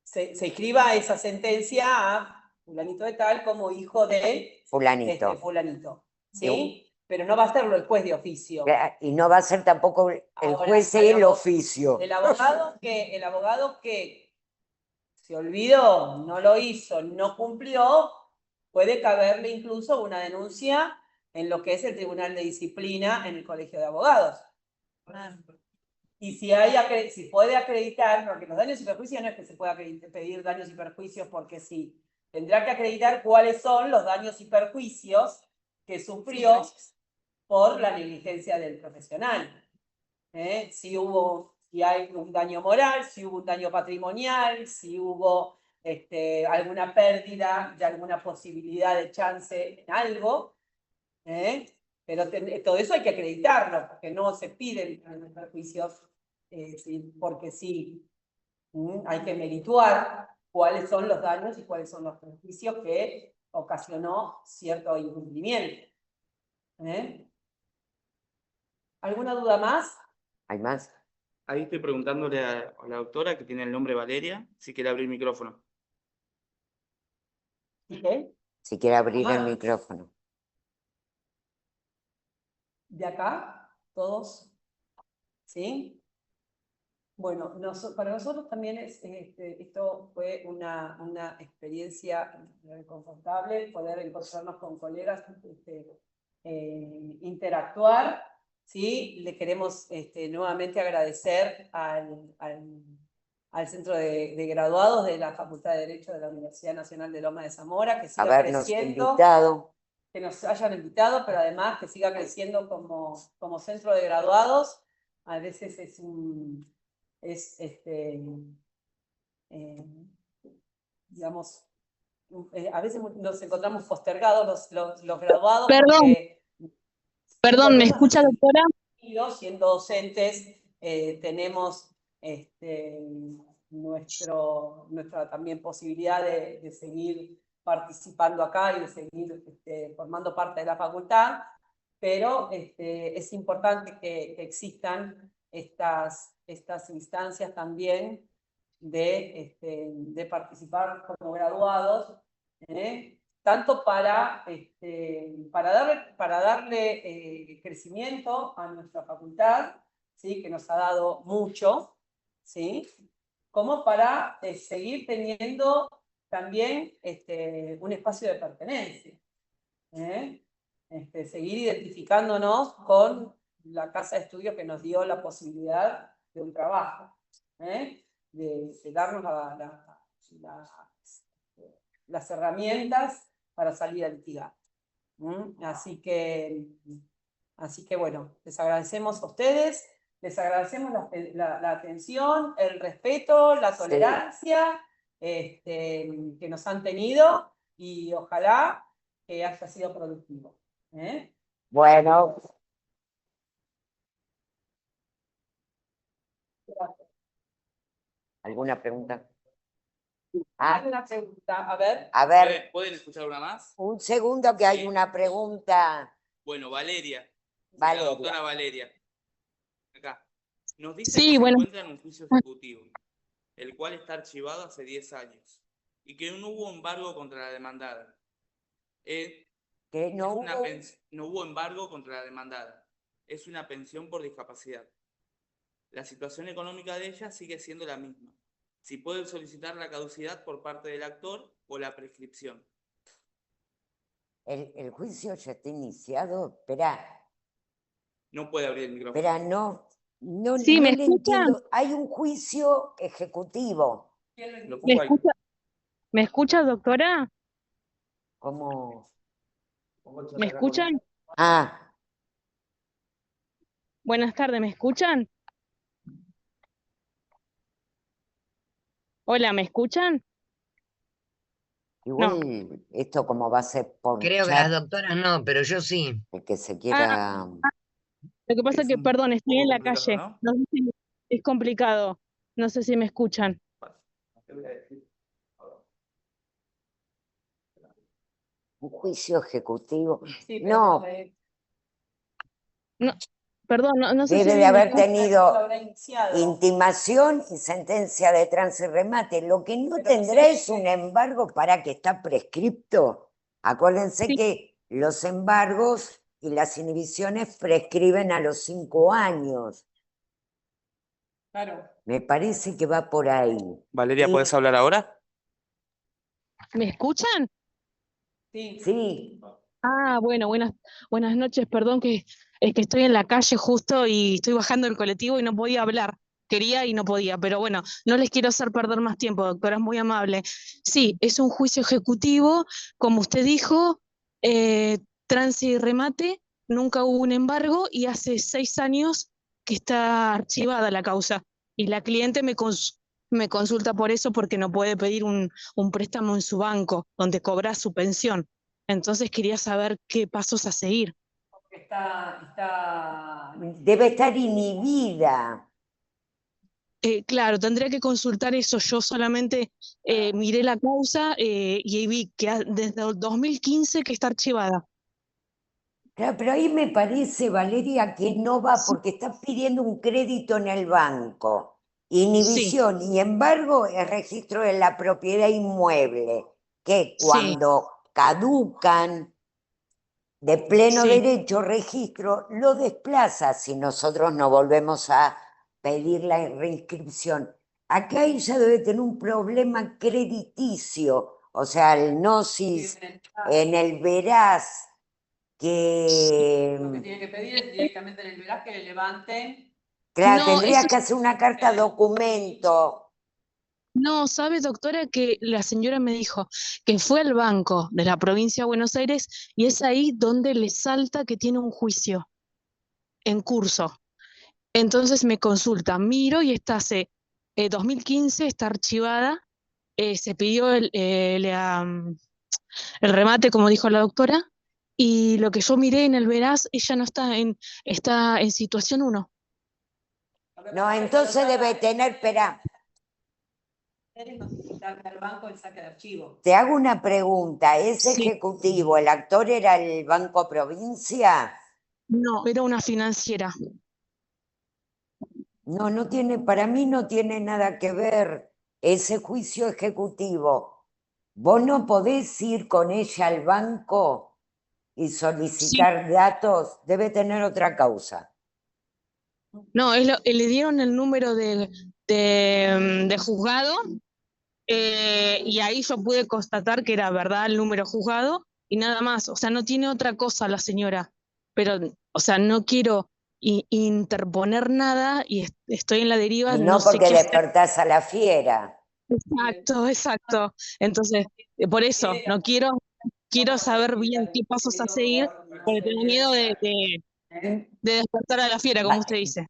Se inscriba esa sentencia a fulanito de tal como hijo de
Fulanito.
fulanito, ¿sí? Pero no va a hacerlo el juez de oficio.
Y no va a ser tampoco el
Ahora,
juez el oficio.
El abogado que se olvidó, no lo hizo, no cumplió, puede caberle incluso una denuncia en lo que es el Tribunal de Disciplina en el Colegio de Abogados. Y si puede acreditar, porque los daños y perjuicios no es que se pueda pedir daños y perjuicios porque sí. Tendrá que acreditar cuáles son los daños y perjuicios que sufrió por la negligencia del profesional. Si hay un daño moral, si hubo un daño patrimonial, si hubo alguna pérdida de alguna posibilidad de chance en algo. Pero todo eso hay que acreditarlo, porque no se piden daños y perjuicios porque sí. Hay que merituar cuáles son los daños y cuáles son los perjuicios que ocasionó cierto incumplimiento. ¿Alguna duda más?
¿Hay más?
Ahí estoy preguntándole a la doctora que tiene el nombre Valeria, si quiere abrir el micrófono.
¿Qué?
Si quiere abrir el
Ah.
micrófono.
¿De acá? ¿Todos? ¿Sí? Bueno, para nosotros también esto fue una experiencia confortable, poder encontrarnos con colegas, interactuar, ¿sí? Le queremos nuevamente agradecer al Centro de Graduados de la Facultad de Derecho de la Universidad Nacional de Loma de Zamora, que siga
Habernos
creciendo.
invitado.
Que nos hayan invitado, pero además que siga creciendo como centro de graduados. A veces digamos, a veces nos encontramos postergados los graduados.
Perdón, ¿me escucha, doctora?
Siendo docentes, tenemos nuestra también posibilidad de seguir participando acá y de seguir formando parte de la facultad, pero es importante que existan estas instancias también de participar como graduados, tanto para darle crecimiento a nuestra facultad, ¿sí? Que nos ha dado mucho, ¿sí? Como para seguir teniendo también un espacio de pertenencia. Seguir identificándonos con la casa de estudio que nos dio la posibilidad de un trabajo, de darnos las herramientas para salir a litigar. Así que bueno, les agradecemos a ustedes, les agradecemos la atención, el respeto, la tolerancia que nos han tenido y ojalá que haya sido productivo.
Bueno. ¿Alguna pregunta?
Hay una pregunta, a ver.
A ver,
¿Pueden escuchar una más?
un segundo que hay
Sí.
una pregunta.
Bueno, Valeria.
Valeria.
La doctora Valeria. Acá. Nos dice
Sí,
que
bueno.
se encuentra en un juicio ejecutivo, el cual está archivado hace 10 años. y que no hubo embargo contra la demandada.
Que no hubo.
No hubo embargo contra la demandada. Es una pensión por discapacidad. La situación económica de ella sigue siendo la misma. Si puede solicitar la caducidad por parte del actor o la prescripción.
El juicio ya está iniciado. Espera,
No puede abrir el micrófono.
espera, no
Sí, ¿me
le
escuchan?
entiendo. Hay un juicio ejecutivo.
Lo
¿Me
pongo ahí.
¿Me escucha, doctora?
¿Cómo?
¿Me escuchan?
Ah,
Buenas tardes, ¿me escuchan? Hola, ¿me escuchan?
igual esto como va a ser por
Creo que
chat,
las doctoras no, pero yo sí.
el que se
Ah,
quiera.
lo que pasa
Es
es que,
un
perdón, estoy
poco
en la
complicado,
calle.
¿no?
No sé si es complicado. No sé si me escuchan.
Te voy a decir.
Un juicio ejecutivo.
Sí, pero
No,
No, perdón, no sé si
debe de
alguien me
haber
escucha.
tenido
habrá iniciado.
intimación y sentencia de trance y remate. Lo que no
Pero
tendrá
sí,
es un embargo para que está prescripto. Acuérdense
Sí.
que los embargos y las inhibiciones prescriben a los 5 años.
Claro.
Me parece que va por ahí.
Valeria,
Y-
¿puedes hablar ahora?
¿Me escuchan?
Sí.
Sí,
Ah, bueno, buenas noches. Perdón que es que estoy en la calle justo y estoy bajando el colectivo y no podía hablar. Quería y no podía, pero bueno, no les quiero hacer perder más tiempo, doctora, es muy amable. Sí, es un juicio ejecutivo, como usted dijo, trance y remate, nunca hubo un embargo y hace 6 años que está archivada la causa. Y la cliente me consulta por eso porque no puede pedir un préstamo en su banco, donde cobra su pensión. Entonces quería saber qué pasos a seguir.
Está
debe estar inhibida.
Claro, tendría que consultar eso. Yo solamente miré la causa y ahí vi que desde el 2015 que está archivada.
Claro, pero ahí me parece, Valeria, que no va
Sí.
porque está pidiendo un crédito en el banco.
Sí,
Inhibición y embargo es registro de la propiedad inmueble, que
sí,
cuando caducan de pleno
sí.
derecho registro, lo desplaza si nosotros no volvemos a pedir la reinscripción. Acá ella debe tener un problema crediticio, o sea, el gnosis en el veraz,
Lo que
que
tiene que pedir es directamente en el veraz que le levanten.
claro,
No,
tendría
eso
que hacer una carta documento.
no, sabe, doctora, que la señora me dijo que fue al banco de la provincia de Buenos Aires y es ahí donde le salta que tiene un juicio en curso. Entonces me consulta, miro y está hace 2015, está archivada, se pidió el remate, como dijo la doctora, y lo que yo miré en el veraz, ella no está en situación 1.
No, entonces debe tener, espera,
Notificarle al banco el saque de archivo.
te hago una pregunta, ¿es
Sí.
ejecutivo, el actor era el Banco Provincia?
No, era una financiera.
No, no tiene, para mí no tiene nada que ver ese juicio ejecutivo. Vos no podés ir con ella al banco y
Sí.
solicitar datos, debe tener otra causa.
No, le dieron el número de juzgado y ahí yo pude constatar que era verdad el número juzgado y nada más. O sea, no tiene otra cosa la señora. Pero, o sea, no quiero interponer nada y estoy en la deriva,
Y
no
no
sé
porque
qué hacer.
despertás a la fiera.
Exacto, exacto. Entonces, por eso, no quiero saber bien qué pasos a seguir, porque tengo miedo de despertar a la fiera, como usted dice.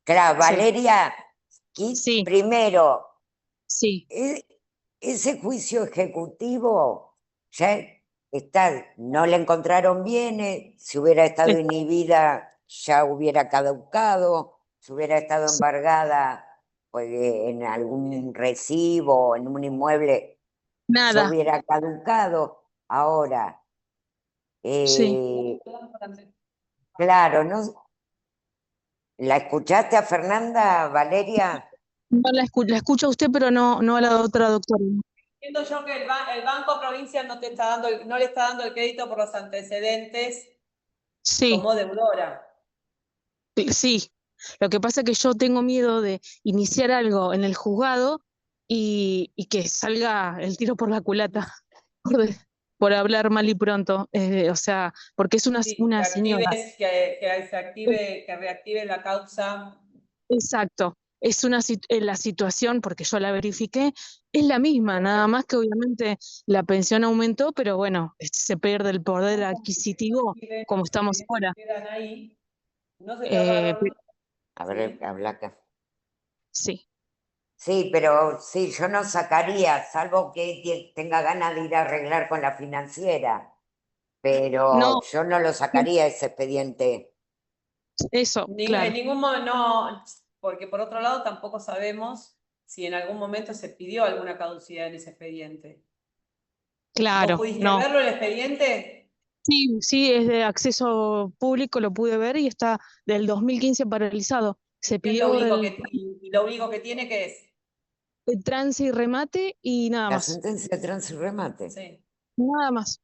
Claro,
Sí,
Valeria,
sí,
primero,
sí,
ese juicio ejecutivo ya está, no le encontraron bienes, si hubiera estado
es-
inhibida ya hubiera caducado, si hubiera estado
sí,
embargada pues, en algún recibo, en un inmueble, ya
nada,
hubiera caducado. Ahora,
sí.
claro, ¿no? ¿La escuchaste a Fernanda, Valeria?
No la escucho a usted, pero no a la otra doctora.
Entiendo yo que el Banco Provincia no te está dando, no le está dando el crédito por los antecedentes
Sí,
como deudora.
sí. Lo que pasa es que yo tengo miedo de iniciar algo en el juzgado y que salga el tiro por la culata, por hablar mal y pronto. O sea, porque es una
Sí,
señora.
que se active, que reactive la causa.
Exacto. Es la situación, porque yo la verifiqué, es la misma, nada más que obviamente la pensión aumentó, pero bueno, se pierde el poder adquisitivo como estamos ahora.
Quedan ahí, no se
Eh,
tardaron.
A ver,
Sí.
habla acá.
sí.
Sí, pero sí, yo no sacaría, salvo que tenga ganas de ir a arreglar con la financiera, pero
No,
yo no lo sacaría ese expediente.
eso,
En
claro,
ningún momento, no, porque por otro lado tampoco sabemos si en algún momento se pidió alguna caducidad en ese expediente. ¿Vos
claro,
pudiste
no.
verlo el expediente?
Sí, sí, es de acceso público, lo pude ver y está del 2015 paralizado. Se
¿Qué es lo
pidió
único y lo único que tiene que es?
el trance y remate y nada
La
más.
sentencia de trance y remate.
Sí.
Nada más.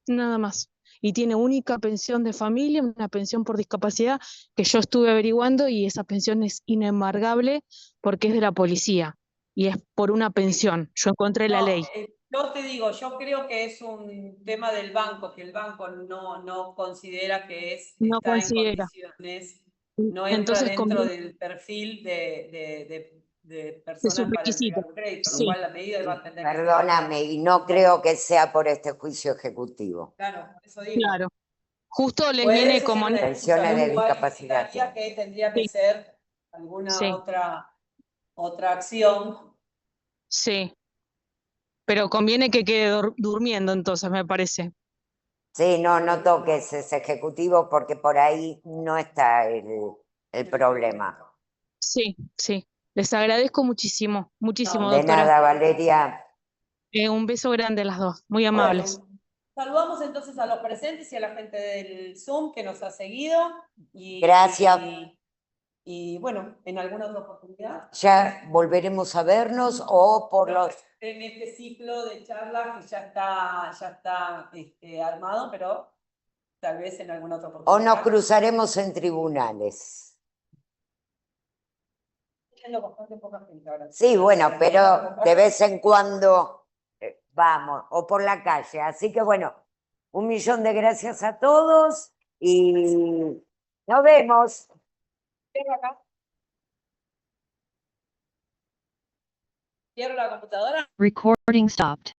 Nada más. Y tiene única pensión de familia, una pensión por discapacidad que yo estuve averiguando y esa pensión es inembargable porque es de la policía y es por una pensión. Yo encontré la
No,
ley.
yo te digo, yo creo que es un tema del banco, que el banco no considera que
No
está en
considera.
condiciones, no entra
Entonces,
dentro del perfil de
de sus
personas para entregar
requisitos.
un crédito, lo
Sí,
cual la medida va a tener que ser.
Perdóname, y no creo que sea por este juicio ejecutivo.
Claro, por eso digo.
claro. Justo les
Puede
viene
ser
como...
una excusa,
Pensiones de
igual
discapacidad.
indicaría que tendría que
Sí,
ser alguna
sí,
otra acción.
sí. Pero conviene que quede durmiendo entonces, me parece.
Sí, no toques ese ejecutivo porque por ahí no está el problema.
Sí, sí. Les agradezco muchísimo, muchísimo,
De
doctora.
nada, Valeria.
Un beso grande a las dos, muy amables.
Bueno, saludamos entonces a los presentes y a la gente del Zoom que nos ha seguido.
Gracias.
Y bueno, en alguna otra oportunidad.
Ya volveremos a vernos o por los...
En este ciclo de charlas que ya está armado, pero tal vez en alguna otra
O
oportunidad.
nos cruzaremos en tribunales.
Yendo bastante poca gente ahora.
Sí, bueno, pero de vez en cuando vamos, o por la calle. Así que bueno, 1.000.000 de gracias a todos y nos vemos.
Cierro la computadora.
Recording stopped.